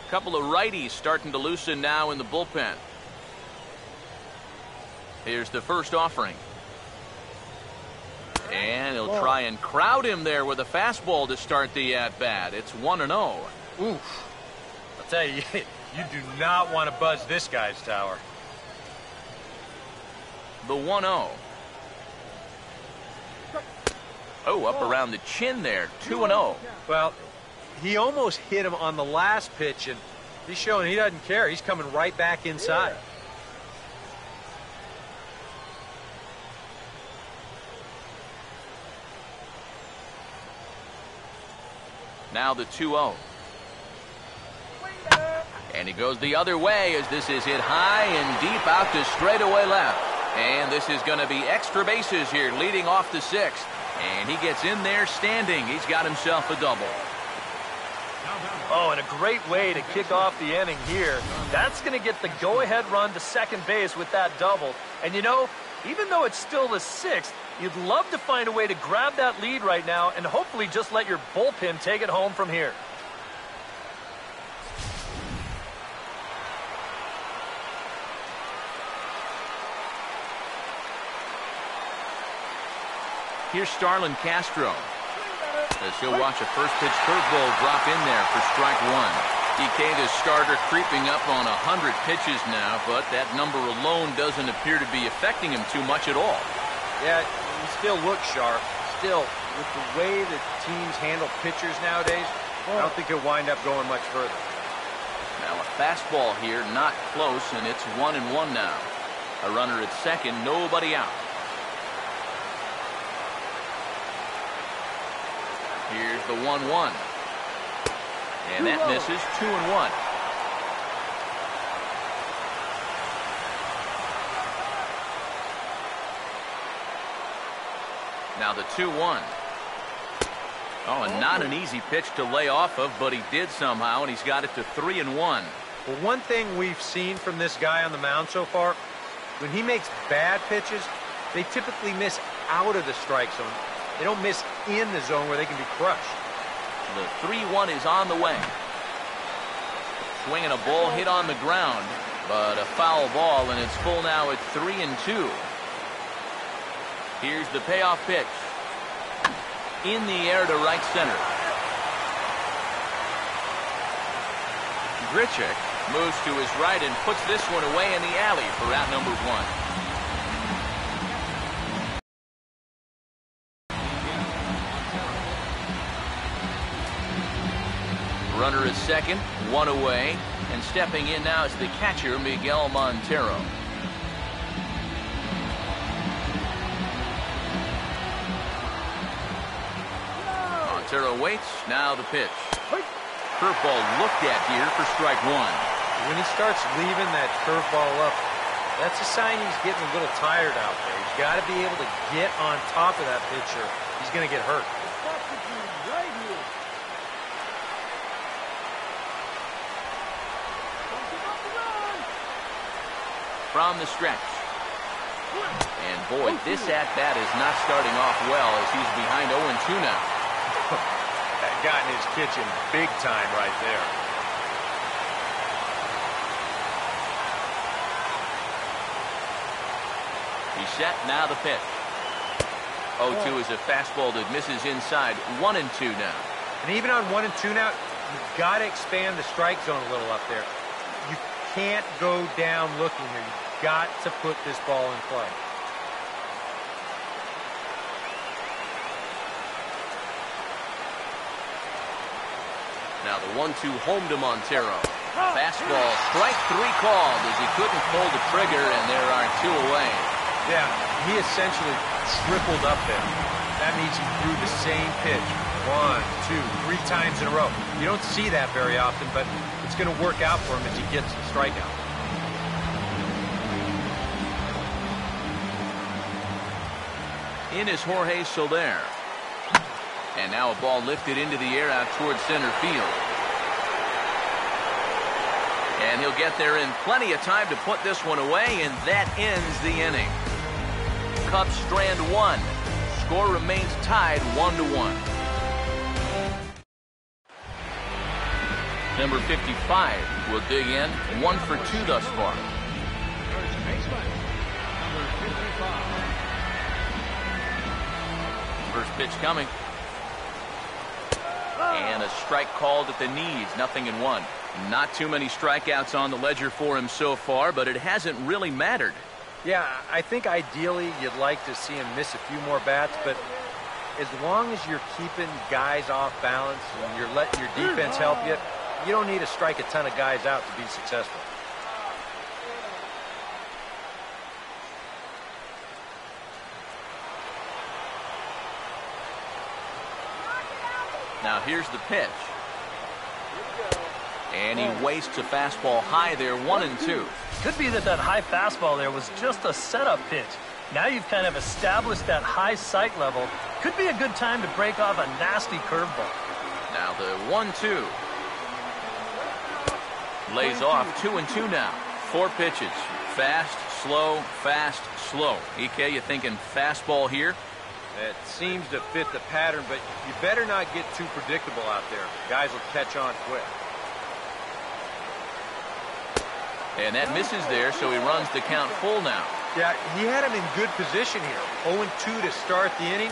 Couple of righties starting to loosen now in the bullpen. Here's the first offering. And he'll try and crowd him there with a fastball to start the at-bat. It's 1-0. Oof. I'll tell you, you do not want to buzz this guy's tower. The 1-0. Oh, up around the chin there. 2-0. Well, he almost hit him on the last pitch, and he's showing he doesn't care. He's coming right back inside. Now the 2-0. And he goes the other way as this is hit high and deep out to straightaway left. And this is going to be extra bases here leading off the 6th. And he gets in there standing. He's got himself a double. Oh, and a great way to kick off the inning here. That's going to get the go-ahead run to second base with that double. And you know, even though it's still the 6th, you'd love to find a way to grab that lead right now and hopefully just let your bullpen take it home from here. Here's Starlin Castro. As he'll watch a first pitch curveball drop in there for strike 1. Ikeda's starter creeping up on 100 pitches now, but that number alone doesn't appear to be affecting him too much at all. Yeah, he still looks sharp. Still, with the way that teams handle pitchers nowadays, I don't think he'll wind up going much further. Now a fastball here, not close, and it's 1-1 now. A runner at second, nobody out. Here's the 1-1. And that misses. 2-1. Now the 2-1. Oh, and not an easy pitch to lay off of, but he did somehow, and he's got it to 3-1. Well, one thing we've seen from this guy on the mound so far, when he makes bad pitches, they typically miss out of the strike zone. They don't miss in the zone where they can be crushed. The 3-1 is on the way. Swinging a ball hit on the ground, but a foul ball, and it's full now at 3-2. Here's the payoff pitch. In the air to right center. Grichuk moves to his right and puts this one away in the alley for out number 1. Runner is second, 1 away, and stepping in now is the catcher, Miguel Montero. Montero waits, now the pitch. Curveball looked at here for strike 1. When he starts leaving that curveball up, that's a sign he's getting a little tired out there. He's got to be able to get on top of that pitcher. He's going to get hurt. From the stretch. And boy, this at-bat is not starting off well as he's behind 0-2 now. That got in his kitchen big time right there. He's set, now the pitch. 0-2 is a fastball that misses inside. 1-2 now. And even on 1-2 now, you've got to expand the strike zone a little up there. You can't go down looking here. You've got to put this ball in play. Now the 1-2 home to Montero. Fastball, strike 3 called as he couldn't pull the trigger, and there are 2 away. Yeah, he essentially tripled up there. That means he threw the same pitch 1, 2, 3 times in a row. You don't see that very often, but it's going to work out for him as he gets the strikeout. In is Jorge Soler. And now a ball lifted into the air out towards center field. And he'll get there in plenty of time to put this one away, and that ends the inning. Cubs strand one. Score remains tied 1-1. Number 55 will dig in. 1 for 2 thus far. First baseman, number 55. First pitch coming. And a strike called at the knees. 0-1. Not too many strikeouts on the ledger for him so far, but it hasn't really mattered. Yeah, I think ideally you'd like to see him miss a few more bats, but as long as you're keeping guys off balance and you're letting your defense help you, you don't need to strike a ton of guys out to be successful. Now here's the pitch. And he wastes a fastball high there, 1-2. Could be that high fastball there was just a setup pitch. Now you've kind of established that high sight level. Could be a good time to break off a nasty curveball. Now the 1-2. Lays off 2-2 now. 4 pitches. Fast, slow, fast, slow. EK, you thinking fastball here? It seems to fit the pattern, but you better not get too predictable out there. Guys will catch on quick. And that misses there, so he runs the count full now. Yeah, he had him in good position here. 0-2 to start the inning.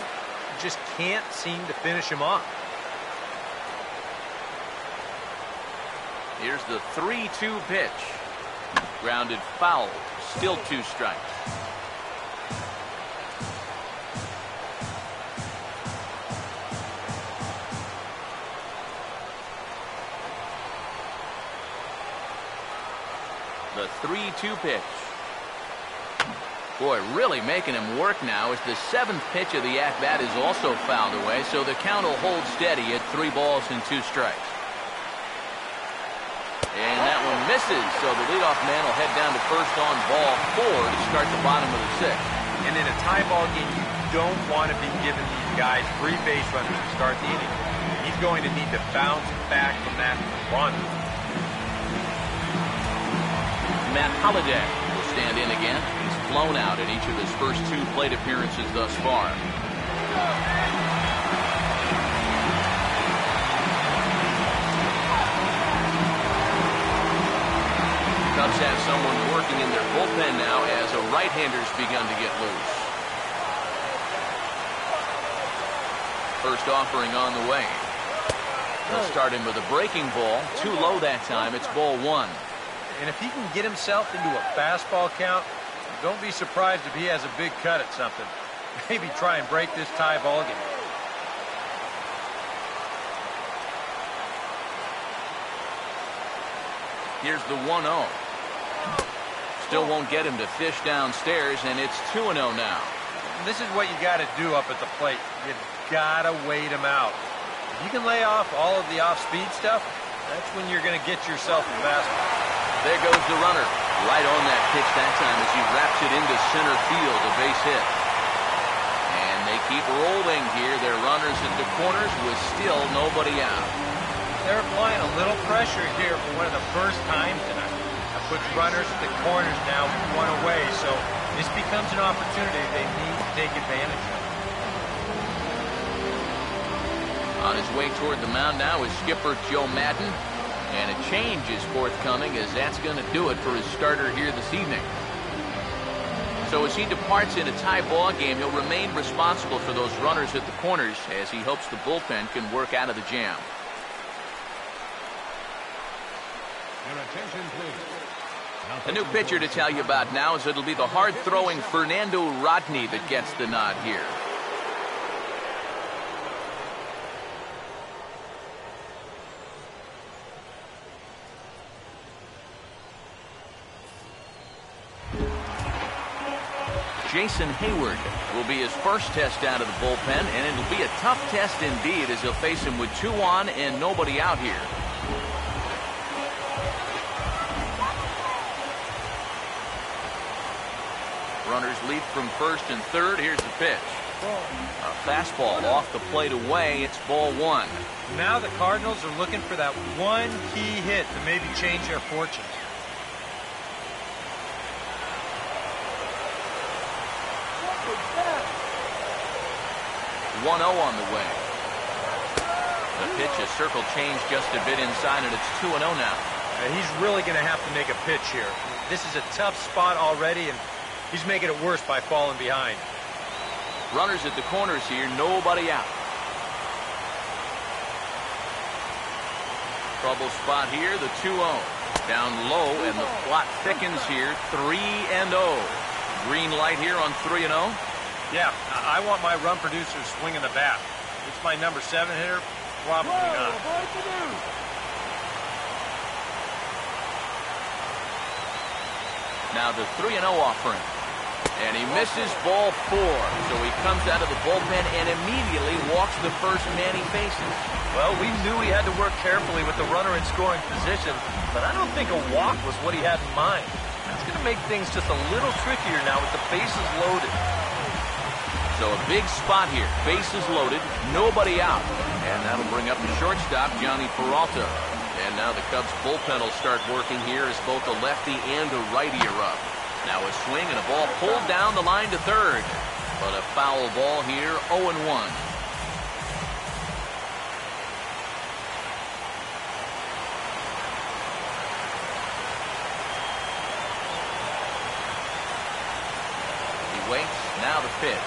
Just can't seem to finish him off. Here's the 3-2 pitch. Grounded foul. Still 2 strikes. The 3-2 pitch. Boy, really making him work now as the 7th pitch of the at-bat is also fouled away, so the count will hold steady at 3 balls and 2 strikes. And that one misses, so the leadoff man will head down to first on ball 4 to start the bottom of the 6th. And in a tie ball game, you don't want to be giving these guys 3 base runners to start the inning. He's going to need to bounce back from that run. Matt Holliday will stand in again. He's flown out in each of his first 2 plate appearances thus far. Cubs have someone working in their bullpen now as a right-hander's begun to get loose. First offering on the way. They'll start him with a breaking ball. Too low that time. It's ball 1. And if he can get himself into a fastball count, don't be surprised if he has a big cut at something. Maybe try and break this tie ball game. Here's the 1-0. Still won't get him to fish downstairs, and it's 2-0 now. This is what you got to do up at the plate. You got to wait him out. If you can lay off all of the off-speed stuff, that's when you're going to get yourself a fastball. There goes the runner. Right on that pitch that time as he wraps it into center field, a base hit. And they keep rolling here. Their runners at the corners with still nobody out. They're applying a little pressure here for one of the first times tonight. That puts runners at the corners now with 1 away, so this becomes an opportunity they need to take advantage of. On his way toward the mound now is skipper Joe Madden. And a change is forthcoming as that's going to do it for his starter here this evening. So as he departs in a tie ball game, he'll remain responsible for those runners at the corners as he hopes the bullpen can work out of the jam. Your attention, please. A new pitcher to tell you about now is it'll be the hard-throwing Fernando Rodney that gets the nod here. Jason Hayward will be his first test out of the bullpen, and it'll be a tough test indeed as he'll face him with 2 on and nobody out here. Runners leap from first and third. Here's the pitch. A fastball off the plate away. It's ball 1. Now the Cardinals are looking for that one key hit to maybe change their fortunes. 1-0 on the way. The pitch is circle change just a bit inside, and it's 2-0 now. He's really going to have to make a pitch here. This is a tough spot already, and he's making it worse by falling behind. Runners at the corners here, nobody out. Trouble spot here, the 2-0. Down low, and the plot thickens here, 3-0. Green light here on 3-0. Yeah, I want my run producer swinging the bat. It's my number 7 hitter? Probably not. Now the 3-0 offering. And he misses ball 4. So he comes out of the bullpen and immediately walks the first man he faces. Well, we knew he had to work carefully with the runner in scoring position, but I don't think a walk was what he had in mind. That's going to make things just a little trickier now with the bases loaded. So a big spot here. Bases loaded, nobody out. And that'll bring up the shortstop, Johnny Peralta. And now the Cubs bullpen will start working here as both a lefty and a righty are up. Now a swing and a ball pulled down the line to third. But a foul ball here, 0-1. He waits, now the pitch.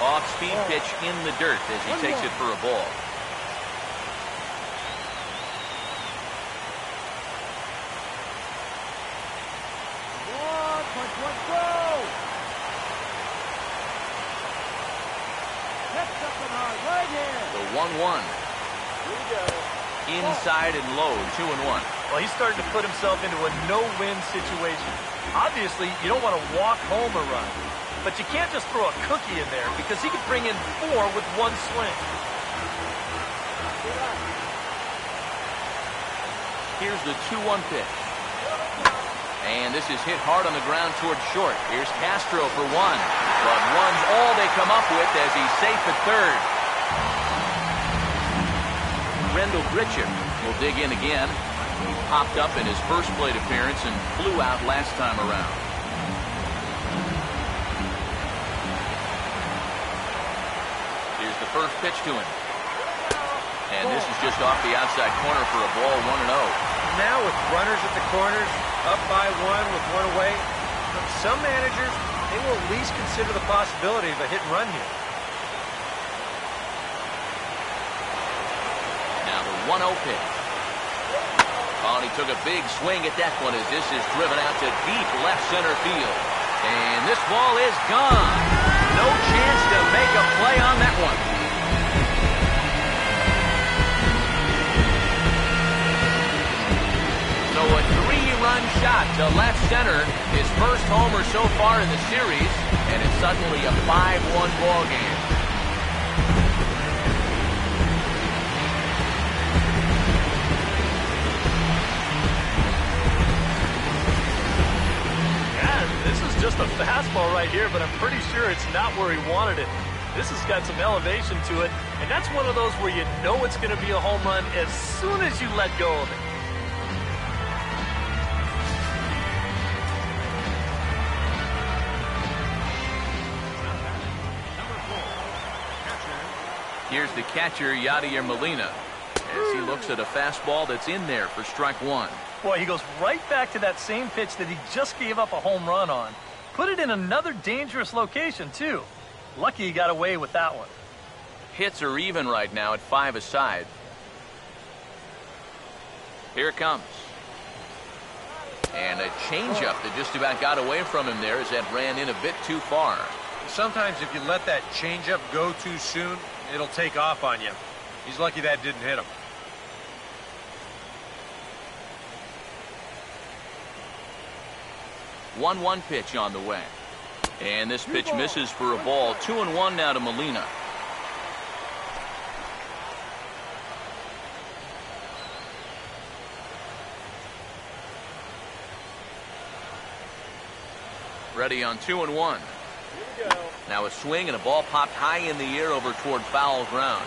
Off-speed pitch in the dirt as he takes it for a ball. The 1-1. Inside and low, 2-1. Well, he's starting to put himself into a no-win situation. Obviously, you don't want to walk home a run. But you can't just throw a cookie in there because he could bring in 4 with 1 swing. Here's the 2-1 pitch. And this is hit hard on the ground toward short. Here's Castro for 1. But 1's all they come up with as he's safe at third. Rendell Gritchick will dig in again. He popped up in his first plate appearance and flew out last time around. Here's the first pitch to him. And this is just off the outside corner for a ball, 1-0. Now with runners at the corners, up by 1 with 1 away, some managers, they will at least consider the possibility of a hit and run here. Now the 1-0 pitch. Oh, and he took a big swing at that one as this is driven out to deep left center field. And this ball is gone. No chance to make a play on that one. So a 3-run shot to left center, his first homer so far in the series, and it's suddenly a 5-1 ball game. Yeah, this is just a fastball right here, but I'm pretty sure it's not where he wanted it. This has got some elevation to it, and that's one of those where you know it's going to be a home run as soon as you let go of it. Here's the catcher, Yadier Molina, as he looks at a fastball that's in there for strike 1. Boy, he goes right back to that same pitch that he just gave up a home run on. Put it in another dangerous location, too. Lucky he got away with that one. Hits are even right now at 5 aside. Here it comes. And a changeup that just about got away from him there as that ran in a bit too far. Sometimes if you let that changeup go too soon, it'll take off on you. He's lucky that didn't hit him. One pitch on the way. And this pitch misses for a ball. 2-1 now to Molina. Ready on 2-1. Now a swing and a ball popped high in the air over toward foul ground.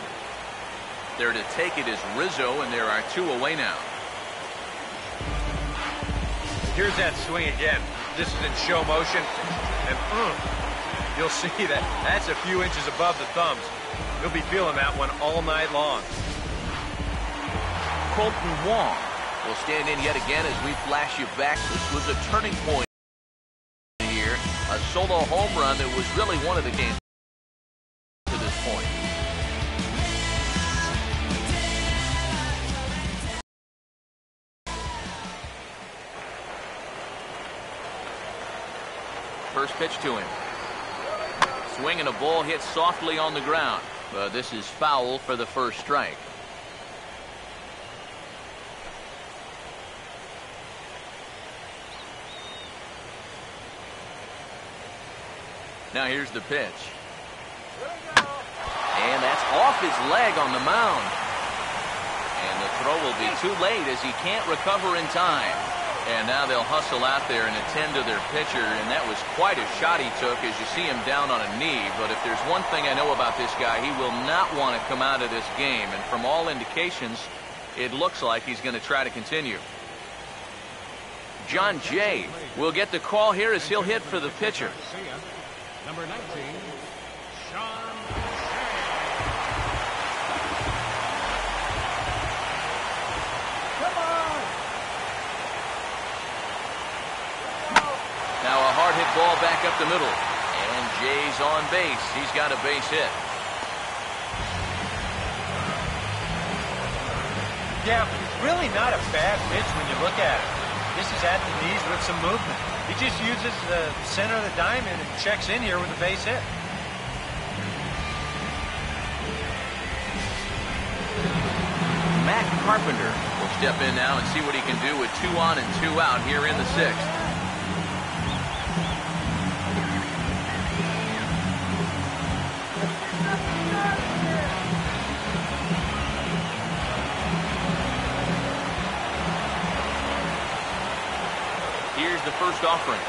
There to take it is Rizzo, and there are 2 away now. Here's that swing again. This is in show motion, and you'll see that that's a few inches above the thumbs. You'll be feeling that one all night long. Colton Wong will stand in yet again as we flash you back. This was a turning point here, a solo home run that was really one of the games to this point. First pitch to him. Swing and a ball hit softly on the ground. But this is foul for the first strike. Now here's the pitch. And that's off his leg on the mound. And the throw will be too late as he can't recover in time. And now they'll hustle out there and attend to their pitcher, and that was quite a shot he took as you see him down on a knee. But if there's one thing I know about this guy, he will not want to come out of this game. And from all indications, it looks like he's going to try to continue. John Jay will get the call here as he'll hit for the pitcher. Number 19, Sean. Now a hard hit ball back up the middle. And Jay's on base. He's got a base hit. Yeah, really not a bad pitch when you look at it. This is at the knees with some movement. He just uses the center of the diamond and checks in here with a base hit. Matt Carpenter will step in now and see what he can do with 2 on and 2 out here in the 6th. Here's the first offering.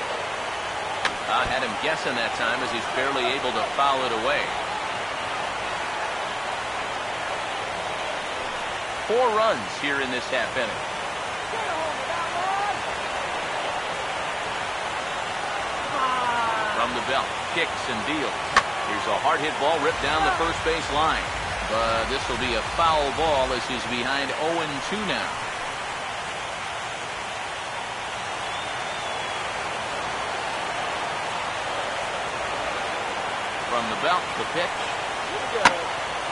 I had him guessing that time as he's barely able to foul it away. 4 runs here in this half inning. From the belt, kicks and deals. Here's a hard hit ball ripped down the first base line. But this will be a foul ball as he's behind 0-2 now. From the belt, the pitch.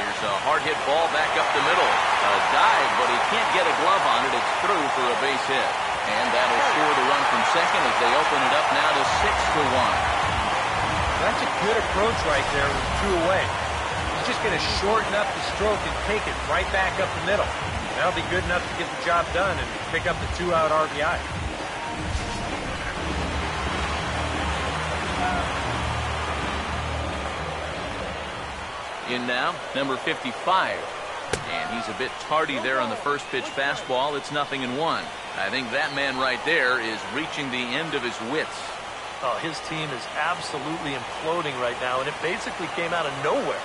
Here's a hard hit ball back up the middle. A dive, but he can't get a glove on it. It's through for a base hit. And that'll score the run from second as they open it up now to 6-1. That's a good approach right there with 2 away. He's just going to shorten up the stroke and take it right back up the middle. That'll be good enough to get the job done and pick up the 2-out RBI. In now, number 55. And he's a bit tardy there on the first pitch fastball. It's 0-1. I think that man right there is reaching the end of his wits. Oh, his team is absolutely imploding right now, and it basically came out of nowhere.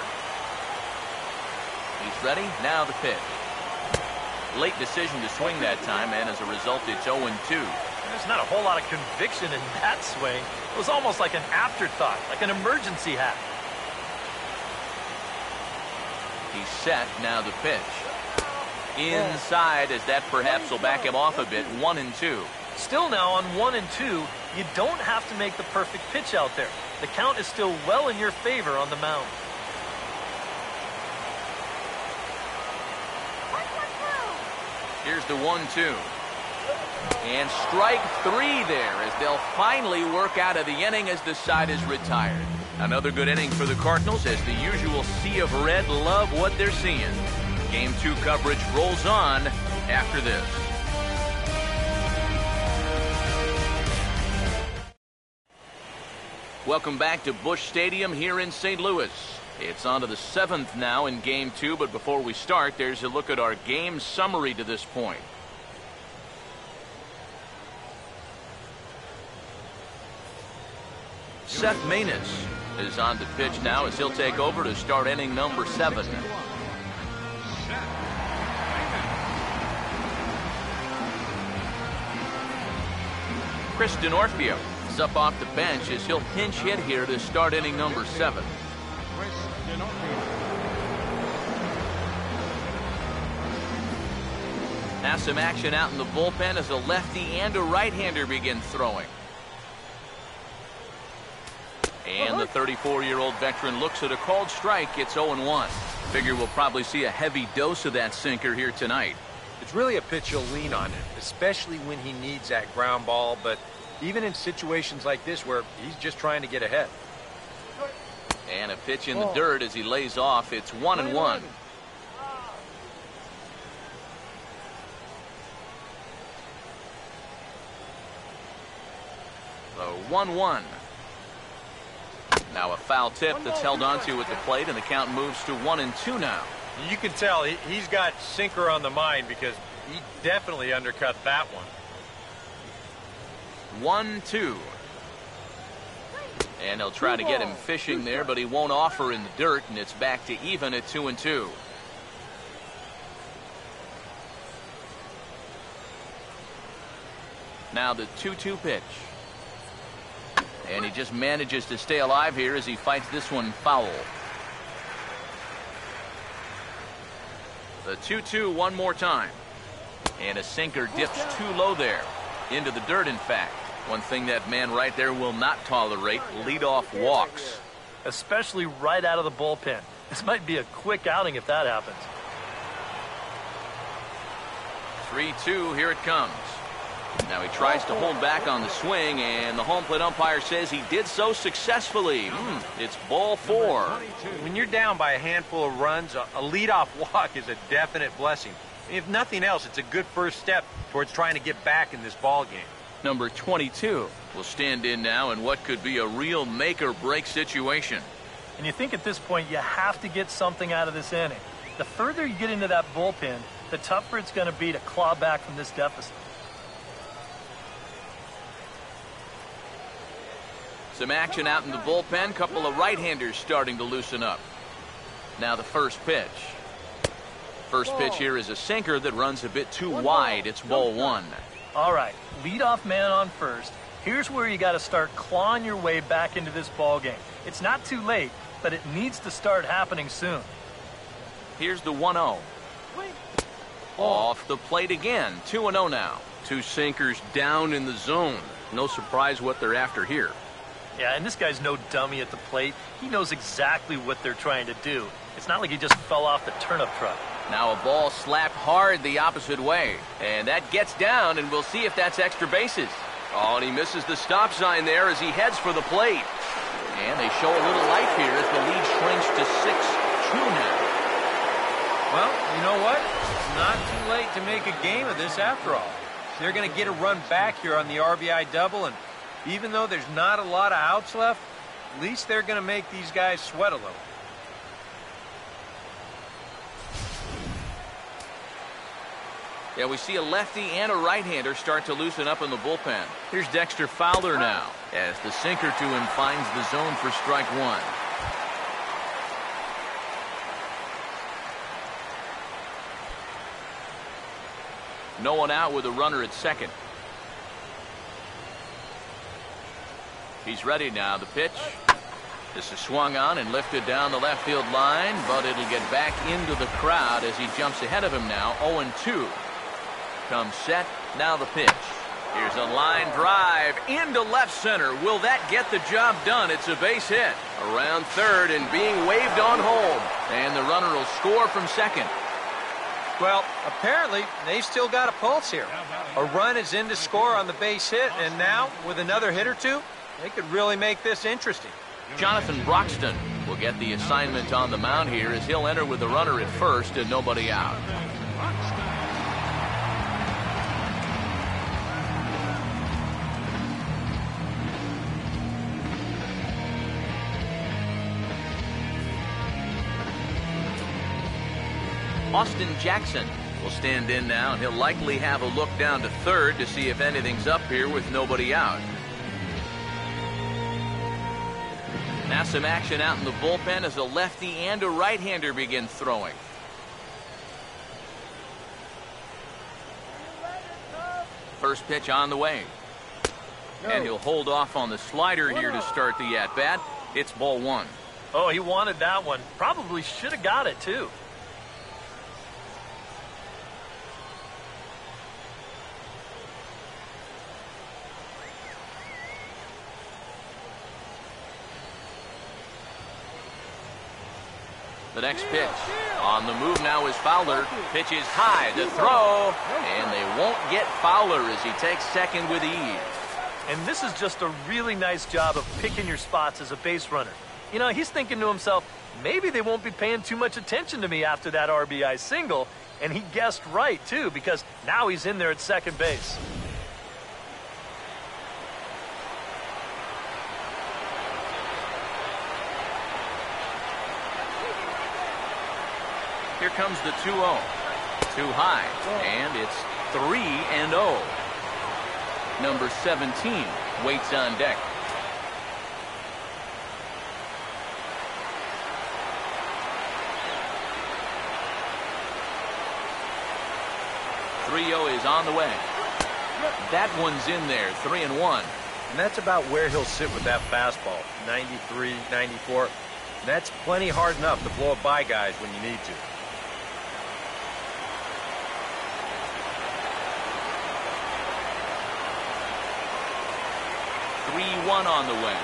He's ready. Now the pitch. Late decision to swing that time, and as a result, it's 0-2. There's not a whole lot of conviction in that swing. It was almost like an afterthought, like an emergency hack. He's set. Now the pitch. Inside, as that perhaps will back him off a bit. 1-2. Still now on 1-2, you don't have to make the perfect pitch out there. The count is still well in your favor on the mound. Here's the 1-2. And strike 3 there as they'll finally work out of the inning as the side is retired. Another good inning for the Cardinals as the usual sea of red love what they're seeing. Game 2 coverage rolls on after this. Welcome back to Busch Stadium here in St. Louis. It's on to the 7th now in Game 2, but before we start, there's a look at our game summary to this point. Seth Maness is on the pitch now as he'll take over to start inning number 7. Chris DeNorfio is up off the bench as he'll pinch hit here to start inning number 7. Now some action out in the bullpen as a lefty and a right-hander begin throwing. And the 34-year-old veteran looks at a called strike. It's 0-1. Figure we'll probably see a heavy dose of that sinker here tonight. It's really a pitch you'll lean on it, especially when he needs that ground ball, but even in situations like this where he's just trying to get ahead. And a pitch in the dirt as he lays off. It's 1-1. The 1-1. Now a foul tip that's held onto at the plate, and the count moves to 1-2 now. You can tell he's got sinker on the mind because he definitely undercut that one. 1-2. And they'll try to get him fishing there, but he won't offer in the dirt, and it's back to even at 2-2. Now the 2-2 pitch. And he just manages to stay alive here as he fights this one foul. The 2-2 one more time. And a sinker dips too low there. Into the dirt, in fact. One thing that man right there will not tolerate, leadoff walks. Especially right out of the bullpen. This might be a quick outing if that happens. 3-2, here it comes. Now he tries to hold back on the swing, and the home plate umpire says he did so successfully. It's ball 4. When you're down by a handful of runs, a leadoff walk is a definite blessing. If nothing else, it's a good first step towards trying to get back in this ball game. Number 22 will stand in now in what could be a real make-or-break situation. And you think at this point you have to get something out of this inning. The further you get into that bullpen, the tougher it's going to be to claw back from this deficit. Some action out in the bullpen. Couple of right-handers starting to loosen up. Now the first pitch. First pitch here is a sinker that runs a bit too wide. It's ball 1. All right, leadoff man on first. Here's where you got to start clawing your way back into this ball game. It's not too late, but it needs to start happening soon. Here's the 1-0. Off the plate again. 2-0 now. Two sinkers down in the zone. No surprise what they're after here. Yeah, and this guy's no dummy at the plate. He knows exactly what they're trying to do. It's not like he just fell off the turnip truck. Now a ball slapped hard the opposite way. And that gets down, and we'll see if that's extra bases. Oh, and he misses the stop sign there as he heads for the plate. And they show a little life here as the lead shrinks to 6-2 now. Well, you know what? It's not too late to make a game of this after all. They're going to get a run back here on the RBI double, and even though there's not a lot of outs left, at least they're going to make these guys sweat a little. Yeah, we see a lefty and a right-hander start to loosen up in the bullpen. Here's Dexter Fowler now as the sinker to him finds the zone for strike 1. No one out with a runner at second. He's ready now. The pitch. This is swung on and lifted down the left field line, but it'll get back into the crowd as he jumps ahead of him now. 0-2. Comes set. Now the pitch. Here's a line drive into left center. Will that get the job done? It's a base hit. Around third and being waved on home. And the runner will score from second. Well, apparently, they've still got a pulse here. A run is in to score on the base hit, and now, with another hit or two, they could really make this interesting. Jonathan Broxton will get the assignment on the mound here as he'll enter with a runner at first and nobody out. Austin Jackson will stand in now, and he'll likely have a look down to third to see if anything's up here with nobody out. Now some action out in the bullpen as a lefty and a right-hander begin throwing. First pitch on the way. And he'll hold off on the slider here to start the at-bat. It's ball one. Oh, he wanted that one. Probably should have got it, too. The next pitch on the move now is Fowler. Pitch is high, the throw, and they won't get Fowler as he takes second with ease. And this is just a really nice job of picking your spots as a base runner. You know, he's thinking to himself, maybe they won't be paying too much attention to me after that RBI single. And he guessed right, too, because now he's in there at second base. Here comes the 2-0. Too high, and it's 3-0. Number 17 waits on deck. Is on the way. That one's in there, 3-1. And that's about where he'll sit with that fastball, 93, 94. That's plenty hard enough to blow it by guys when you need to. 3-1 on the way.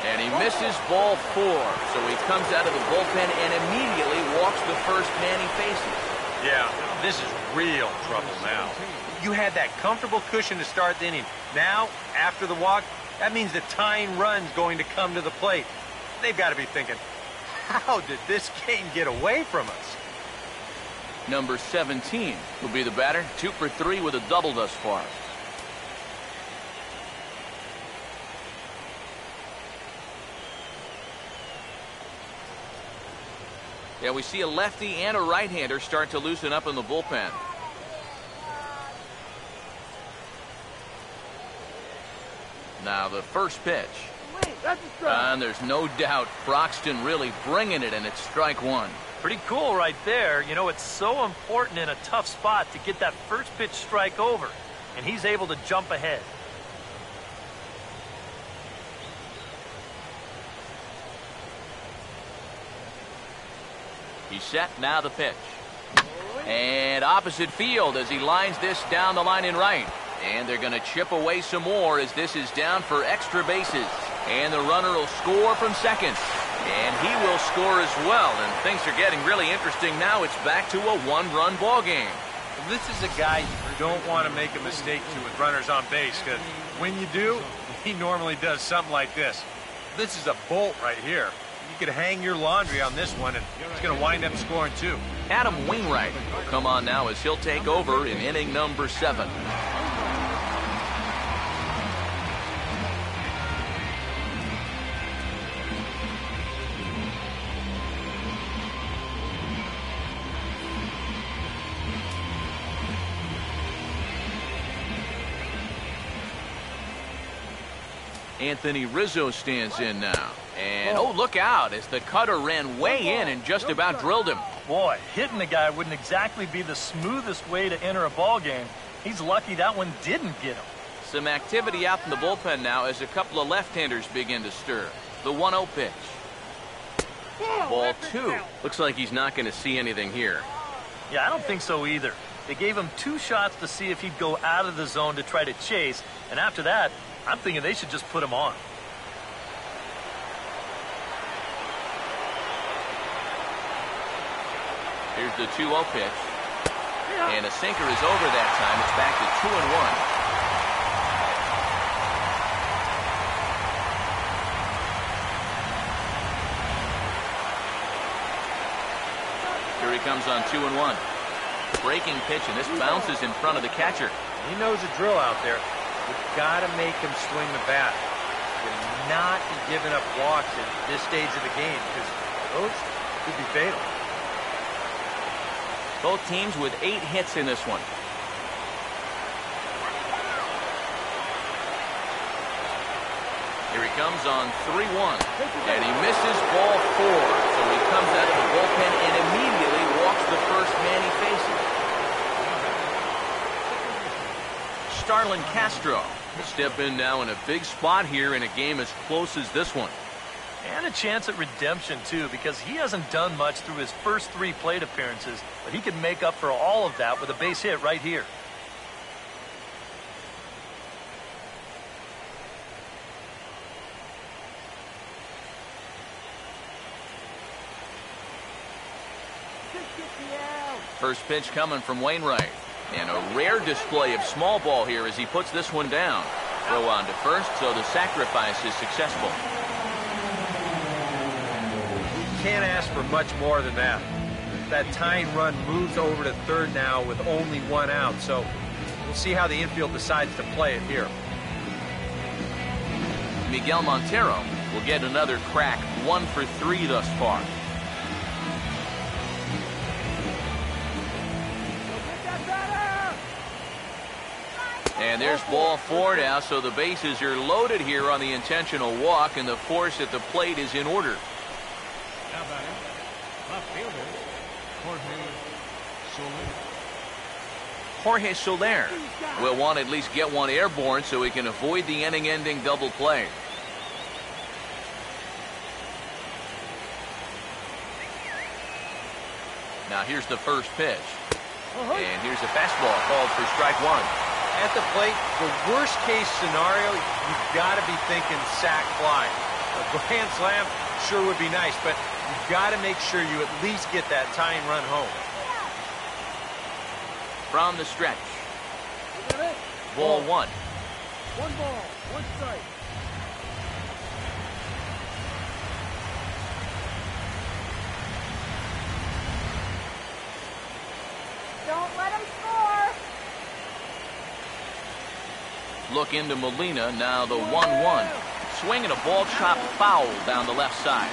And he misses ball 4. So he comes out of the bullpen and immediately walks the first man he faces. Yeah, this is real trouble now. You had that comfortable cushion to start the inning. Now, after the walk, that means the tying run's going to come to the plate. They've got to be thinking, how did this game get away from us? Number 17 will be the batter. 2 for 3 with a double thus far. Yeah, we see a lefty and a right-hander start to loosen up in the bullpen. Now the first pitch. And there's no doubt Broxton really bringing it, and it's strike one. Pretty cool right there. You know, it's so important in a tough spot to get that first pitch strike over, and he's able to jump ahead. He's set, now the pitch. And opposite field as he lines this down the line in right. And they're going to chip away some more as this is down for extra bases. And the runner will score from second. And he will score as well. And things are getting really interesting now. It's back to a one-run ball game. This is a guy you don't want to make a mistake to with runners on base, because when you do, he normally does something like this. This is a bolt right here. You could hang your laundry on this one, and it's going to wind up scoring too. Adam Wainwright will come on now as he'll take over in inning number 7. Anthony Rizzo stands in now. And, oh, look out, as the cutter ran way in and just about drilled him. Boy, hitting the guy wouldn't exactly be the smoothest way to enter a ball game. He's lucky that one didn't get him. Some activity out in the bullpen now as a couple of left-handers begin to stir. The 1-0 pitch. Ball 2. Looks like he's not going to see anything here. Yeah, I don't think so either. They gave him 2 shots to see if he'd go out of the zone to try to chase, and after that, I'm thinking they should just put him on. Here's the 2-0 pitch. And a sinker is over that time. It's back to 2-1. Here he comes on 2-1. Breaking pitch, and this bounces in front of the catcher. He knows the drill out there. You've got to make him swing the bat. You're not giving up walks at this stage of the game, because those could be fatal. Both teams with 8 hits in this one. Here he comes on 3-1. And he misses ball 4. So he comes out of the bullpen and immediately walks the first man he faces. Starlin Castro will step in now in a big spot here in a game as close as this one. And a chance at redemption, too, because he hasn't done much through his first 3 plate appearances, but he can make up for all of that with a base hit right here. First pitch coming from Wainwright. And a rare display of small ball here as he puts this one down. Throw on to first, so the sacrifice is successful. Can't ask for much more than that. That tying run moves over to third now with only 1 out, so we'll see how the infield decides to play it here. Miguel Montero will get another crack, 1 for 3 thus far. And there's ball 4 now, so the bases are loaded here on the intentional walk, and the force at the plate is in order. Now batting, left fielder, Jorge Soler will want to at least get one airborne so he can avoid the inning-ending double play. Now here's the first pitch. And here's a fastball called for strike 1. At the plate, the worst-case scenario, you've got to be thinking sac fly. A grand slam sure would be nice, but you've got to make sure you at least get that tying run home. From the stretch. Ball 1. 1 ball, 1 strike. Don't let him score. Look into Molina, now the 1-1. Swinging a ball chopped foul down the left side.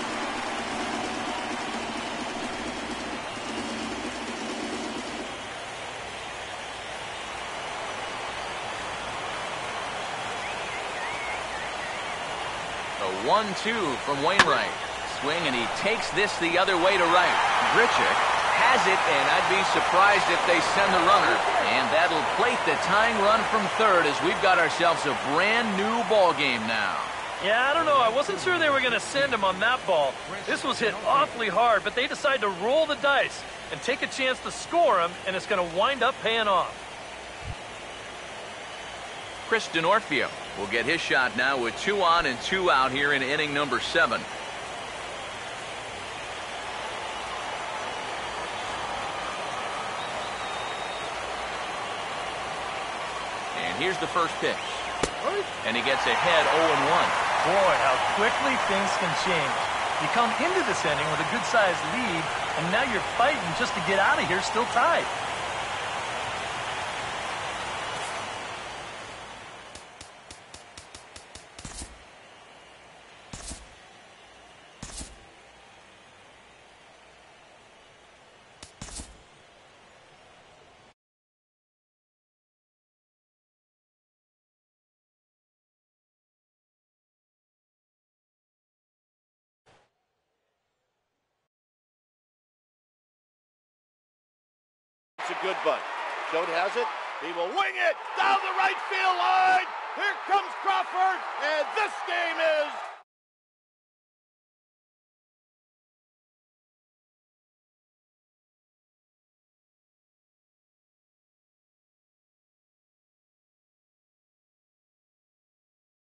A 1-2 from Wainwright. Swing, and he takes this the other way to right. Grichuk has it, and I'd be surprised if they send the runner. And that'll plate the tying run from third as we've got ourselves a brand new ball game now. Yeah, I don't know. I wasn't sure they were going to send him on that ball. This was hit awfully hard, but they decided to roll the dice and take a chance to score him, and it's going to wind up paying off. Chris Denorfio will get his shot now with 2 on and 2 out here in inning number 7. And here's the first pitch. And he gets ahead 0-1. Boy, how quickly things can change. You come into this inning with a good-sized lead, and now you're fighting just to get out of here still tied. It's a good bunt. Schott has it. He will wing it down the right field line. Here comes Crawford, and this game is